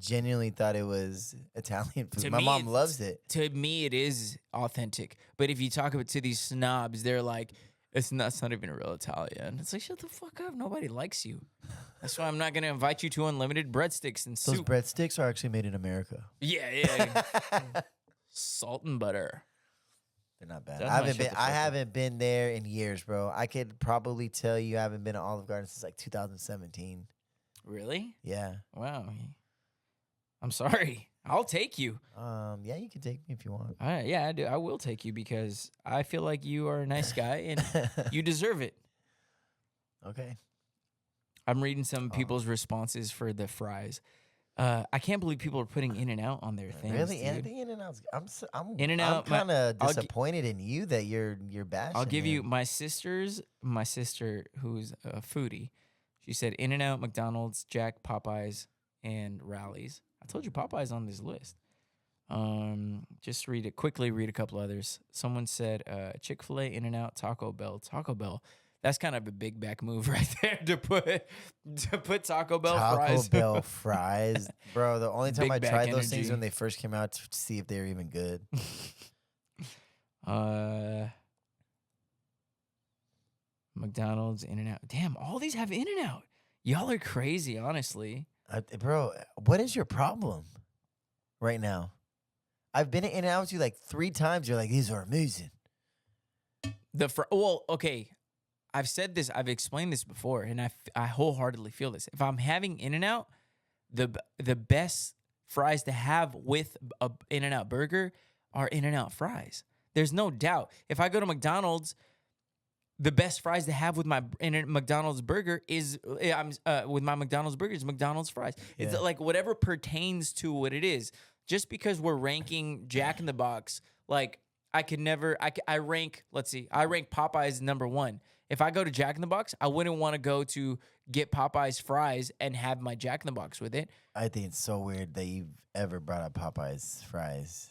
genuinely thought it was Italian food. My mom loves it. To me, it is authentic. But if you talk about to these snobs, they're like, it's not even a real Italian. It's like, shut the fuck up. Nobody likes you. That's why I'm not going to invite you to unlimited breadsticks and soup. Those breadsticks are actually made in America. Yeah. Salt and butter. They're not bad. I haven't been there in years, bro. I could probably tell you I haven't been to Olive Garden since like 2017. Really? Yeah. Wow. I'm sorry. I'll take you. Yeah, you can take me if you want. Yeah, I do. I will take you because I feel like you are a nice guy and you deserve it. Okay. I'm reading some people's responses for the fries. I can't believe people are putting In-N-Out on their things. Really? Dude. The In-N-Out's. I'm In-N-Out, kind of disappointed in you that you're bashing. I'll give you my sister who's a foodie. She said In-N-Out, McDonald's, Jack, Popeyes, and Rally's. I told you Popeyes on this list. Just read a couple others. Someone said Chick-fil-A, In-N-Out, Taco Bell. Taco Bell. That's kind of a big back move right there to put Taco Bell fries. Taco Bell fries. Bro, the only time Big I back tried those things energy. when they first came out to see if they were even good. McDonald's, In-N-Out. Damn, all these have In-N-Out. Y'all are crazy, honestly. Bro, what is your problem right now? I've been in In-N-Out with you like 3 times. You're like, these are amazing. Okay. I've said this. I've explained this before, and I wholeheartedly feel this. If I'm having In-N-Out, the best fries to have with a In-N-Out burger are In-N-Out fries. There's no doubt. If I go to McDonald's, the best fries to have with my McDonald's burger is McDonald's fries. Yeah. It's like whatever pertains to what it is. Just because we're ranking Jack in the Box, like I could never. I rank. Let's see. I rank Popeyes #1. If I go to Jack in the Box, I wouldn't want to go to get Popeyes fries and have my Jack in the Box with it. I think it's so weird that you've ever brought up Popeyes fries.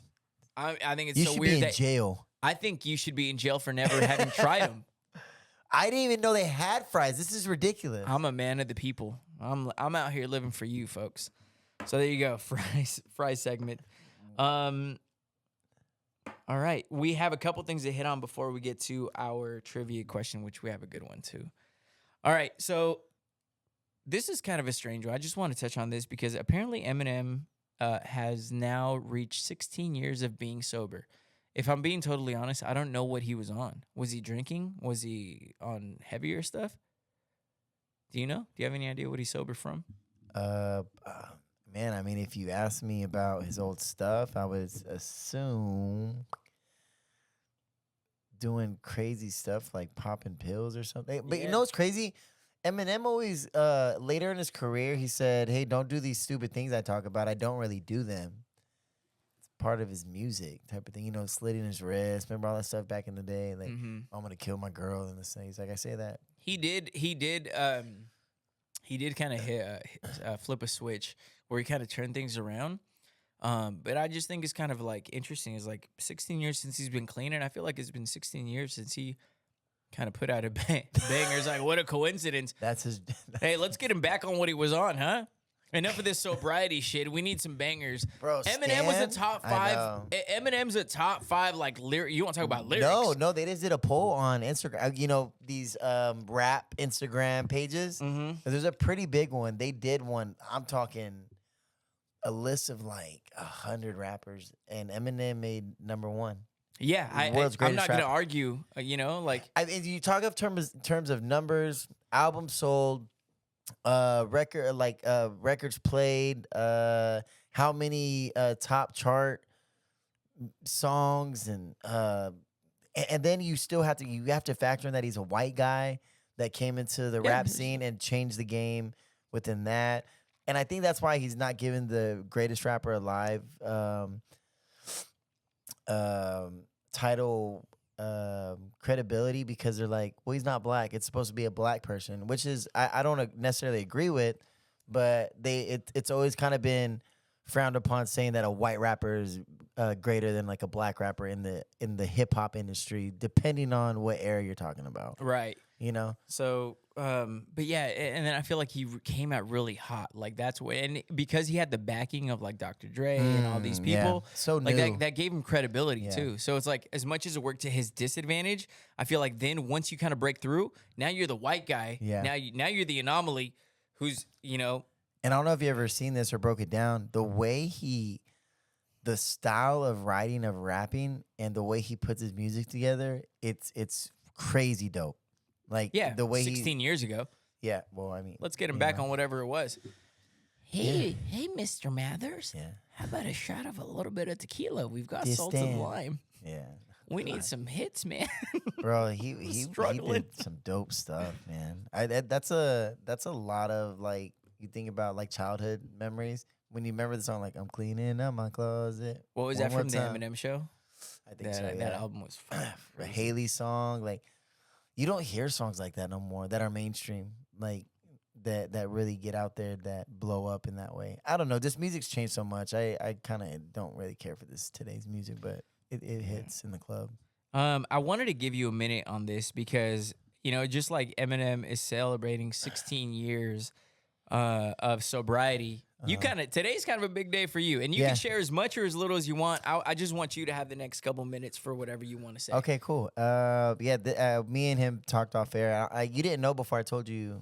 I think it's You so should weird be in that jail. I think you should be in jail for never having tried them. I didn't even know they had fries. This is ridiculous. I'm a man of the people. I'm out here living for you folks. So there you go, fries segment. All right, we have a couple things to hit on before we get to our trivia question, which we have a good one too. All right, so this is kind of a strange one. I just want to touch on this because apparently Eminem has now reached 16 years of being sober. If I'm being totally honest, I don't know what he was on. Was he drinking? Was he on heavier stuff? Do you know? Do you have any idea what he's sober from? Man, I mean, if you ask me about his old stuff, I would assume doing crazy stuff like popping pills or something. But you know what's crazy? Eminem always, later in his career, he said, hey, don't do these stupid things I talk about. I don't really do them. It's part of his music type of thing. You know, slitting his wrist. Remember all that stuff back in the day? Like, I'm going to kill my girl and this thing. He's like, I say that. He did kind of flip a switch where he kind of turned things around. But I just think it's kind of like interesting. It's like 16 years since he's been clean, and I feel like it's been 16 years since he kind of put out a banger. It's like, what a coincidence. That's his. Hey, let's get him back on what he was on, huh? Enough of this sobriety shit. We need some bangers. Bro, Eminem was a top 5. Eminem's a top 5 like lyric. You want to talk about lyrics? No, they just did a poll on Instagram. You know, these rap Instagram pages. There's a pretty big one. They did one. I'm talking a list of like 100 rappers, and Eminem made #1. Yeah, I'm not going to argue. Like you talk of terms of numbers, albums sold, records played, how many top chart songs, and then you still have to factor in that he's a white guy that came into the rap scene and changed the game within that. And I think that's why he's not given the greatest rapper alive title credibility, because they're like, well, he's not black. It's supposed to be a black person, which is I don't necessarily agree with, but it's always kind of been frowned upon saying that a white rapper is greater than like a black rapper in the hip hop industry, depending on what era you're talking about. Right. You know? So, but yeah, and then I feel like he came out really hot. Like that's what, and because he had the backing of like Dr. Dre and all these people, so like new. that gave him credibility too. So it's like, as much as it worked to his disadvantage, I feel like then once you kind of break through, now you're the white guy. Yeah. Now you're the anomaly, who's And I don't know if you ever seen this or broke it down. The style of writing, of rapping, and the way he puts his music together, it's crazy dope. Like the way 16 years ago. Yeah, well, I mean, Let's get him back on whatever it was. Hey, Mr. Mathers. Yeah. How about a shot of a little bit of tequila? We've got Just salt and stand. lime. Yeah. We need some hits, man. Bro, he struggling. did some dope stuff, man. That's a lot of, like, you think about like childhood memories when you remember the song like I'm cleaning up my closet. What was One that more from time. the Eminem show? I think so. Yeah. That album was crazy. Haley song, like, you don't hear songs like that no more that are mainstream, like that really get out there, that blow up in that way. I don't know. This music's changed so much. I kind of don't really care for today's music, but it hits in the club. I wanted to give you a minute on this because, just like Eminem is celebrating 16 years of sobriety, today's kind of a big day for you, and you can share as much or as little as you want. I just want you to have the next couple minutes for whatever you want to say. Okay, cool. Me and him talked off air. You didn't know before I told you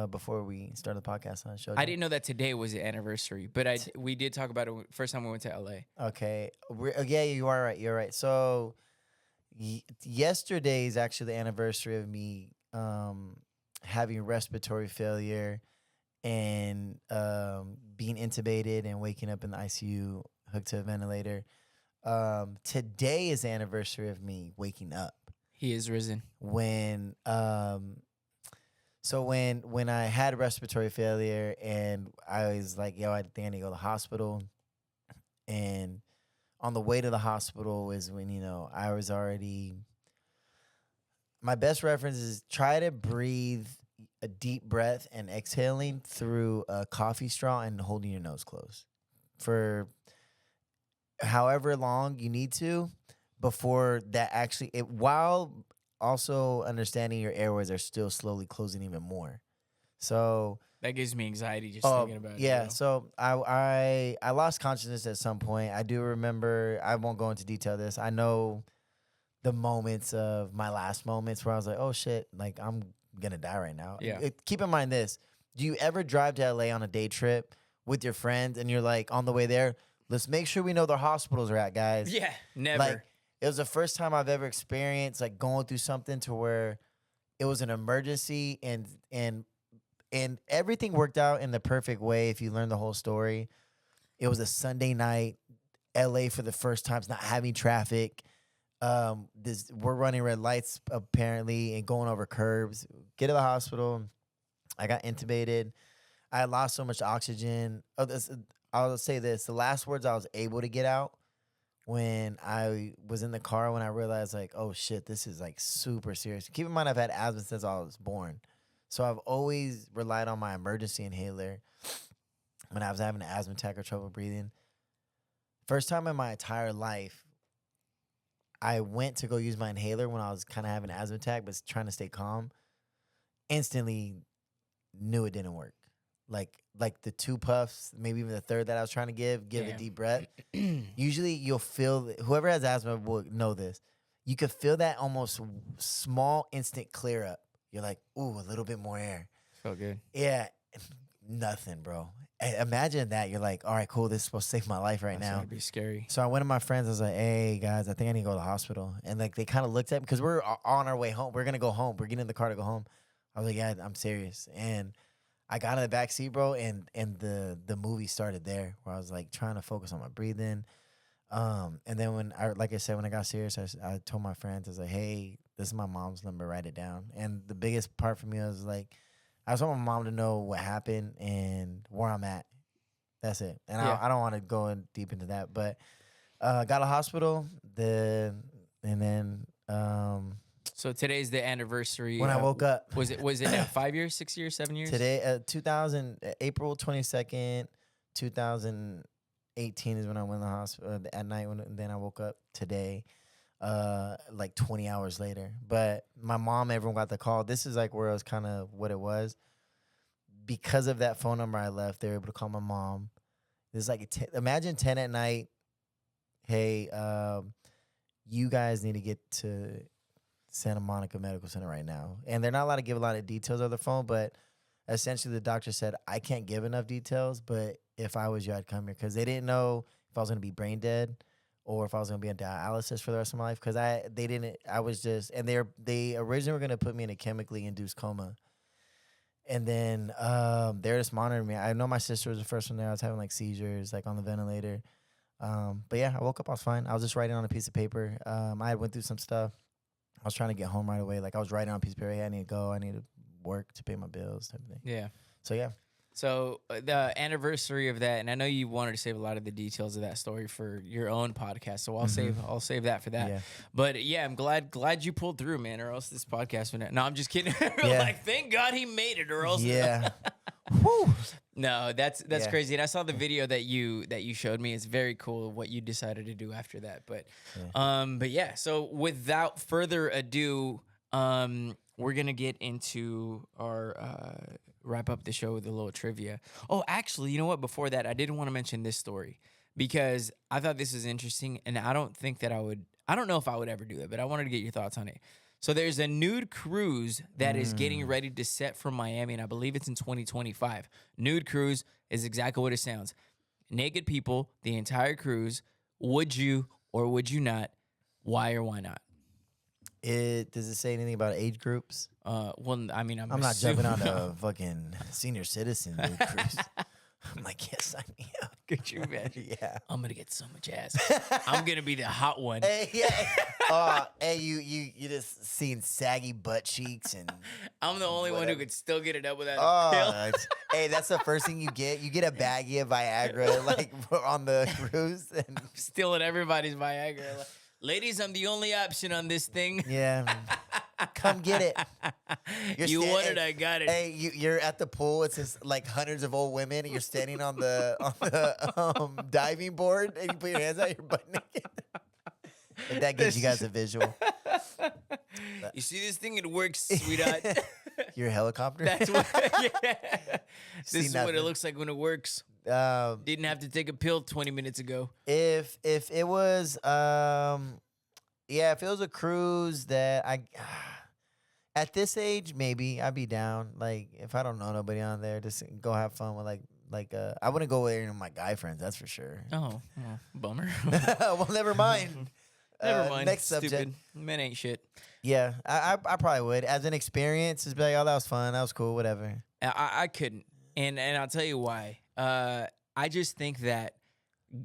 before we started the podcast on the show. I didn't know that today was the anniversary, but we did talk about it first time we went to LA. Okay. Yeah, you are right. You're right. So yesterday is actually the anniversary of me having respiratory failure and being intubated and waking up in the ICU, hooked to a ventilator. Today is the anniversary of me waking up. He is risen. When I had respiratory failure and I was like, yo, I think I need to go to the hospital. And on the way to the hospital is when, I was already. My best reference is try to breathe a deep breath and exhaling through a coffee straw and holding your nose closed for however long you need to before that actually, while also understanding your airways are still slowly closing even more. So that gives me anxiety just thinking about it. Yeah, bro. so I lost consciousness at some point. I do remember, I won't go into detail of this. I know the moments of my last moments where I was like, oh shit, like I'm gonna die right now. Yeah. Keep in mind this. Do you ever drive to LA on a day trip with your friends and you're like on the way there, let's make sure we know their hospitals are at, guys. Yeah, never. Like it was the first time I've ever experienced like going through something to where it was an emergency and everything worked out in the perfect way if you learn the whole story. It was a Sunday night, LA for the first time, it's not having traffic. We're running red lights apparently and going over curbs. Get to the hospital. I got intubated. I lost so much oxygen. I'll say this: the last words I was able to get out when I was in the car when I realized like, oh shit, this is like super serious. Keep in mind, I've had asthma since I was born, so I've always relied on my emergency inhaler when I was having an asthma attack or trouble breathing. First time in my entire life. I went to go use my inhaler when I was kind of having an asthma attack, but trying to stay calm. Instantly knew it didn't work. Like the 2 puffs, maybe even the third that I was trying to give a deep breath. Usually you'll feel, whoever has asthma will know this. You could feel that almost small instant clear up. You're like, ooh, a little bit more air. Felt good. Yeah, nothing, bro. Imagine that. You're like, all right, cool. This is supposed to save my life right now. That'd be scary. So I went to my friends. I was like, hey, guys, I think I need to go to the hospital. And like they kind of looked at me because we're on our way home. We're going to go home. We're getting in the car to go home. I was like, yeah, I'm serious. And I got in the back seat, bro, and the movie started there where I was like trying to focus on my breathing. And then when I got serious, I told my friends, I was like, hey, this is my mom's number. Write it down. And the biggest part for me was like, I just want my mom to know what happened and where I'm at. That's it. And Yeah. I don't want to go in deep into that, but got a hospital. So today's the anniversary. when I woke up, Was it now 5 years, 6 years, 7 years? today, April 22nd, 2018 is when I went to the hospital at night. Then I woke up today, like 20 hours later. But my mom, everyone got the call. This is like where it was kind of what it was. Because of that phone number I left, they were able to call my mom. It's like imagine 10 at night. Hey, you guys need to get to Santa Monica Medical Center right now. And they're not allowed to give a lot of details over the phone, but essentially the doctor said, I can't give enough details, but if I was you, I'd come here. Because they didn't know if I was going to be brain dead or if I was going to be on dialysis for the rest of my life. Because they originally were going to put me in a chemically induced coma. And then they're just monitoring me. I know my sister was the first one there. I was having like seizures, like on the ventilator. But yeah, I woke up, I was fine. I was just writing on a piece of paper. I had went through some stuff. I was trying to get home right away. Like I was writing on a piece of paper, hey, I need to go. I need to work to pay my bills, everything. Yeah. So yeah. So the anniversary of that, and I know you wanted to save a lot of the details of that story for your own podcast, so I'll save that for that. Yeah. But yeah, I'm glad you pulled through, man, or else this podcast would. No, I'm just kidding. Yeah. Like, thank God he made it, or else. Yeah. Whew. No, that's Yeah. crazy. And I saw the video that you showed me. It's very cool what you decided to do after that. But yeah. So without further ado, we're gonna get into our wrap up the show with a little trivia. Oh, actually, you know what? Before that, I didn't want to mention this story because I thought this was interesting, and I don't know if I would ever do it, but I wanted to get your thoughts on it. So there's a nude cruise that is getting ready to set from Miami, and I believe it's in 2025. Nude cruise is exactly what it sounds. Naked people, the entire cruise. Would you or would you not? Why or why not? Does it say anything about age groups? Well, I mean, I'm not assuming- jumping on a fucking senior citizen nude cruise. I'm like, yes, sign me up. Could you imagine? Yeah. I'm gonna get so much ass. I'm gonna be the hot one. Hey, yeah. Hey, you just seeing saggy butt cheeks and. I'm the only one who whatever. could still get it up without a pill. Hey, that's the first thing you get. You get a baggie of Viagra, like on the cruise, and Stealing everybody's Viagra. Like, ladies, I'm the only option on this thing. yeah, come get it. You want it, I got it. Hey, you're at the pool. It's just like hundreds of old women, and you're standing on the diving board, and you put your hands out your butt naked. If that gives you guys a visual. You see this thing? It works, sweetheart. Your helicopter. That's what. Yeah. This is what it nothing. looks like when it works. Didn't have to take a pill 20 minutes ago. If it was if it was a cruise that I at this age maybe I'd be down. Like if I don't know nobody on there, just go have fun with like I wouldn't go with any of my guy friends, that's for sure. Oh, well, bummer. Well, never mind. Never mind. Next Stupid. subject. Men ain't shit. Yeah, I probably would as an experience. Just be like, oh, that was fun, that was cool, whatever. I couldn't, and I'll tell you why. I just think that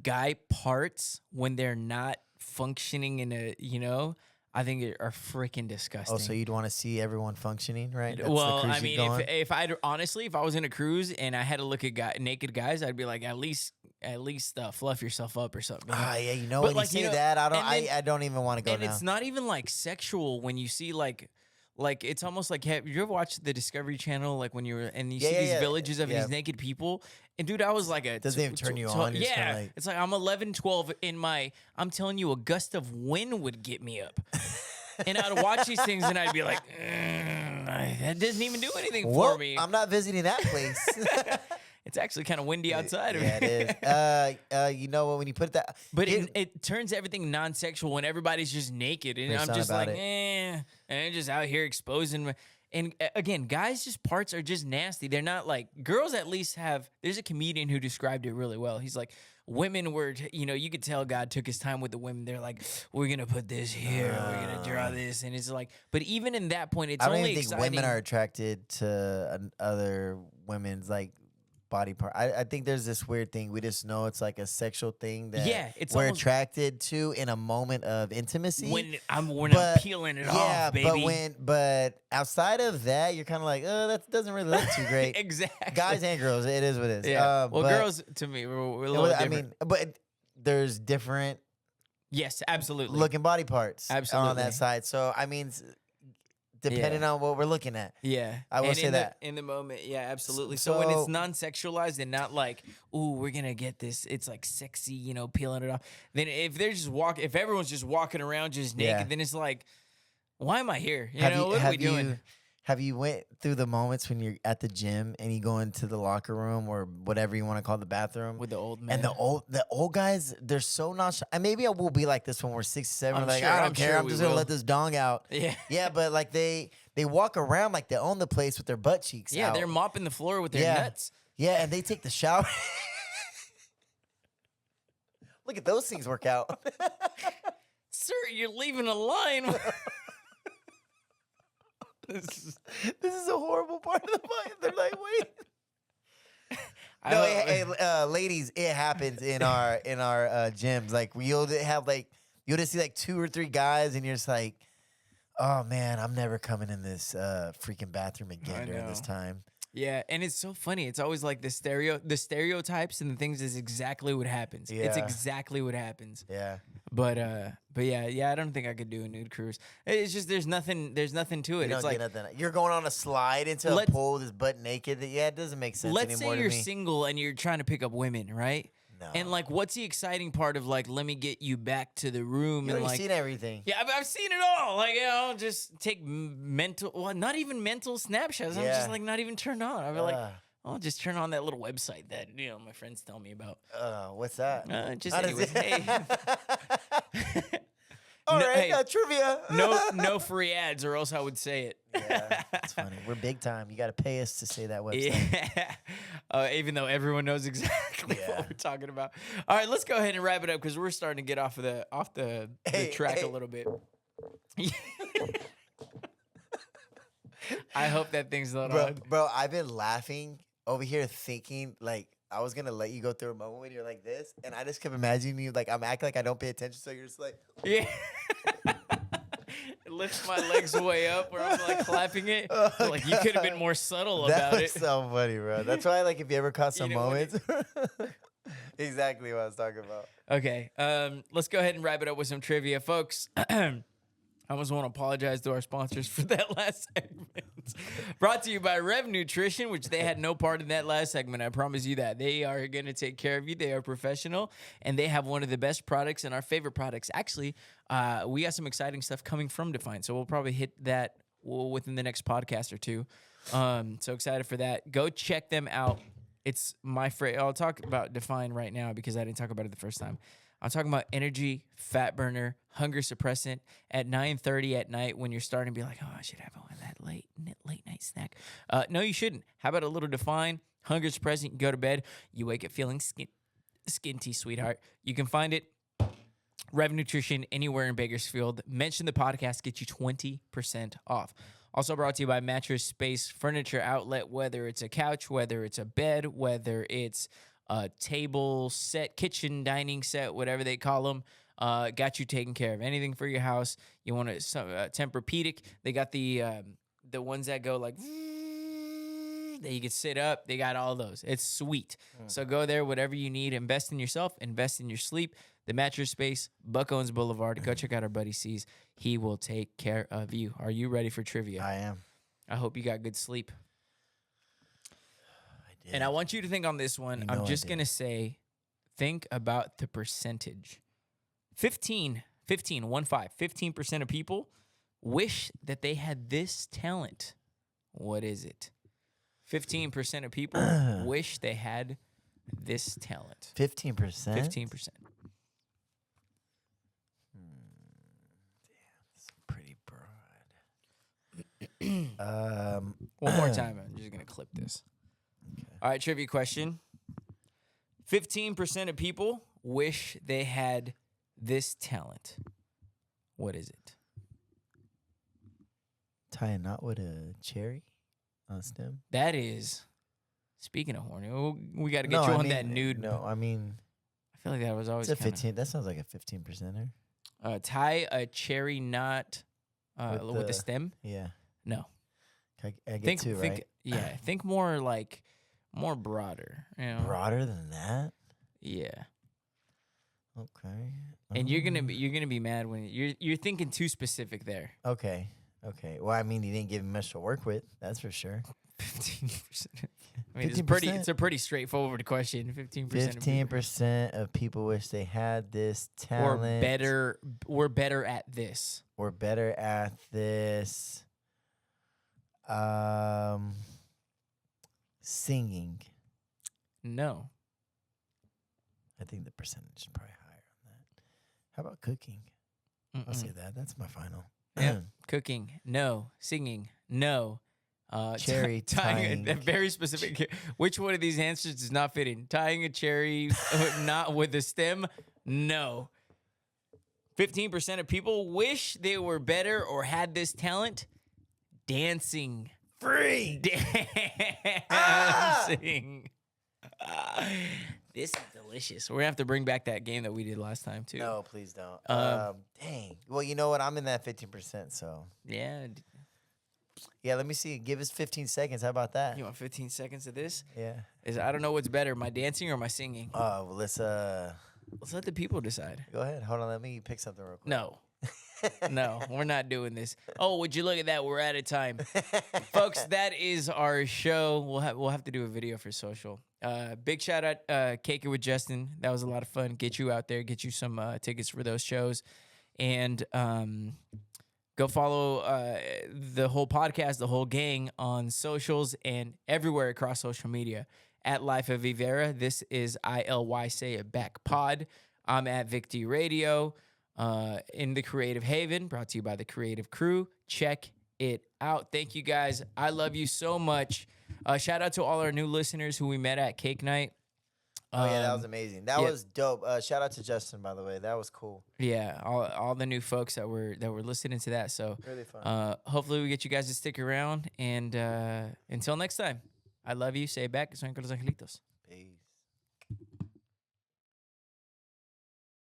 guy parts when they're not functioning in a, I think are freaking disgusting. Oh, so you'd want to see everyone functioning, right? That's the Well, cruise I you'd mean, go on? if I honestly, if I was in a cruise and I had to look at naked guys, I'd be like, at least fluff yourself up or something. Yeah, But when like, you say you know, that, and then- I don't even want to go And now. it's not even like sexual when you see like it's almost like, have you ever watched the Discovery Channel, like when you were and you see these villages of these naked people? And dude, I was like Doesn't even turn you on. You're just kinda like- it's like I'm 11, 12 I'm telling you, a gust of wind would get me up. And I'd watch these things and I'd be like, that doesn't even do anything for Well, me. I'm not visiting that place. It's actually kind of windy outside of Yeah, here. it is. You know what? When you put that, But it turns everything non-sexual when everybody's just naked, and There's I'm something just about like, it. and I'm just out here exposing. And again, guys' just parts are just nasty. They're not like girls. At least have. There's a comedian who described it really well. He's like, women were, you could tell God took his time with the women. They're like, we're gonna put this here, we're gonna draw this, and it's like, but even in that point, it's I don't only even think exciting. women are attracted to other women's like body part. I think there's this weird thing. We just know it's like a sexual thing that it's we're almost- attracted to in a moment of intimacy. when I'm But- peeling it yeah, off, baby. but outside of that, you're kind of like, oh, that doesn't really look too great. Exactly. Guys and girls, it is what it is. Yeah. Well, but- girls to me, we're a little different. I mean, but there's different yes, absolutely. looking body parts on Absolutely. that side. So I mean, depending on what we're looking at. Yeah, I will and say in that. in the moment, yeah, absolutely. So when So- it's non-sexualized and not like, ooh, we're gonna get this, it's like sexy, peeling it off. Then if they're just if everyone's just walking around just naked, Yeah. then it's like, why am I here? What have are we doing? Have you went through the moments when you're at the gym and you go into the locker room or whatever you want to call the bathroom? With the old man, And the old guys, they're so nonchalant. And maybe I will be like this when we're 67. I'm Like, sure- I I'm don't care. sure I'm we just gonna will. let this dong out. yeah, Yeah, but like they walk around like they own the place with their butt cheeks yeah, out. they're mopping the floor with their Yeah. nuts. Yeah, and they take the shower. Look at those things work out. Sir, you're leaving a line. This is a horrible part of the fight. They're like, wait. I No, don't- hey, ladies, it happens in our gyms. Like you'll just see like 2 or 3 guys, and you're just like, oh man, I'm never coming in this freaking bathroom again I during this know. time. Yeah, and it's so funny. It's always like the stereotypes and the things is exactly what happens. It's Yeah. exactly what happens. Yeah. But yeah, I don't think I could do a nude cruise. It's just there's nothing to it. You It's don't like, get nothing. You're going on a slide into a Let's- pool with his butt naked. Yeah, it doesn't make sense let's anymore say to you're me. single and you're trying to pick up women, right? No. And like, what's the exciting part of like, let me get you back to the room You and already like, seen everything. yeah, I've seen it all. Like, just take not even mental snapshots. I'm Yeah. just like not even turned on. I'll be like, Uh, I'll just turn on that little website that my friends tell me about. What's that? Just How does anyways, it- hey. All No, right, hey, trivia. no free ads, or else I would say it. Yeah, it's funny. We're big time. You got to pay us to say that website. Yeah. Even though everyone knows exactly Yeah. what we're talking about. All right, let's go ahead and wrap it up because we're starting to get off the Hey, track hey. a little bit. I hope that thing's not on. Bro, I've been laughing over here thinking like I was gonna let you go through a moment when you're like this, and I just kept imagining you like I'm acting like I don't pay attention, so you're just like, Yeah. Lift my legs way up where I'm like clapping it. Oh, Like you could have been God. more subtle That about was it. so funny, bro. That's why, like, if you ever caught You some know, when moments, exactly what I was talking about. Okay, let's go ahead and wrap it up with some trivia, folks. I almost want to apologize to our sponsors for that last segment. Brought to you by Rev Nutrition, which they had no part in that last segment. I promise you that. They are going to take care of you. They are professional, and they have one of the best products and our favorite products. Actually, we got some exciting stuff coming from Define, so we'll probably hit that within the next podcast or two. So excited for that. Go check them out. It's my favorite. I'll talk about Define right now because I didn't talk about it the first time. I'm talking about energy, fat burner, hunger suppressant at 9:30 at night when you're starting to be like, oh, I should have one of that late night snack. No, you shouldn't. How about a little Define, hunger suppressant, you go to bed, you wake up feeling skinty, sweetheart. You can find it, Rev Nutrition, anywhere in Bakersfield. Mention the podcast, get you 20% off. Also brought to you by Mattress Space Furniture Outlet, whether it's a couch, whether it's a bed, whether it's a table set, kitchen, dining set, whatever they call them, got you taken care of. Anything for your house. You want a Tempur-Pedic. They got the ones that go like, that you can sit up. They got all those. It's sweet. So go there, whatever you need. Invest in yourself. Invest in your sleep. The Mattress Space, Buck Owens Boulevard. Go check out our buddy C's. He will take care of you. Are you ready for trivia? I am. I hope you got good sleep. I did. And I want you to think on this one. You know I'm I just did. going to say, think about the percentage. 15% of people wish that they had this talent. What is it? 15% of people wish they had this talent. 15%. 15%. It's pretty broad. One more time. I'm just going to clip this. Okay. All right, trivia question. 15% of people wish they had this talent. What is it? Tie a knot with a cherry on a stem. That is, speaking of horny, we got to get you on that nude. No, I mean, I feel like that was always it's a kinda, 15. That sounds like a 15%er. tie a cherry knot with the- a stem. Yeah. No, I get two, right? Yeah, think more like more broader. You know? Broader than that? Yeah, Okay. and you're gonna be mad when you're thinking too specific there. Okay. Well, I mean, you didn't give me much to work with. That's for sure. 15%. I mean, 15%? it's a pretty straightforward question. 15%. 15% of people wish they had this talent. We're better at this. We're better at this. Singing. No. I think the percentage is probably higher on that. How about cooking? I'll say that. That's my final. Yeah. Cooking, no. Singing, no. Cherry tying tying. a very specific. Which one of these answers does not fit in? Tying a cherry not with a stem, no. 15% of people wish they were better or had this talent. Dancing. Free. Dancing. This is delicious. We're gonna have to bring back that game that we did last time too. No, please don't. Dang. Well, you know what? I'm in that 15%, so. Yeah. Yeah, let me see. Give us 15 seconds. How about that? You want 15 seconds of this? Yeah. I don't know what's better, my dancing or my singing. Well, let's Let's let the people decide. go ahead. Hold on. Let me pick something real quick. No. No, we're not doing this. Oh, would you look at that? We're out of time. Folks, that is our show. We'll have to do a video for social. Big shout out Cake It with Justin. That was a lot of fun. Get you out there, get you some tickets for those shows. And go follow the whole podcast, the whole gang on socials and everywhere across social media at Life of Vivera. This is ILY Say It Back Pod. I'm at Vic D Radio. In the Creative Haven, brought to you by the Creative Crew. Check it out. Thank you guys. I love you so much. Shout out to all our new listeners who we met at Cake Nite. Oh, yeah, that was amazing. That yeah. was dope. Shout out to Justin, by the way. That was cool. Yeah, all the new folks that were listening to that. So Really fun. hopefully we get you guys to stick around. And until next time, I love you. Say it back. Soy con los angelitos. Peace.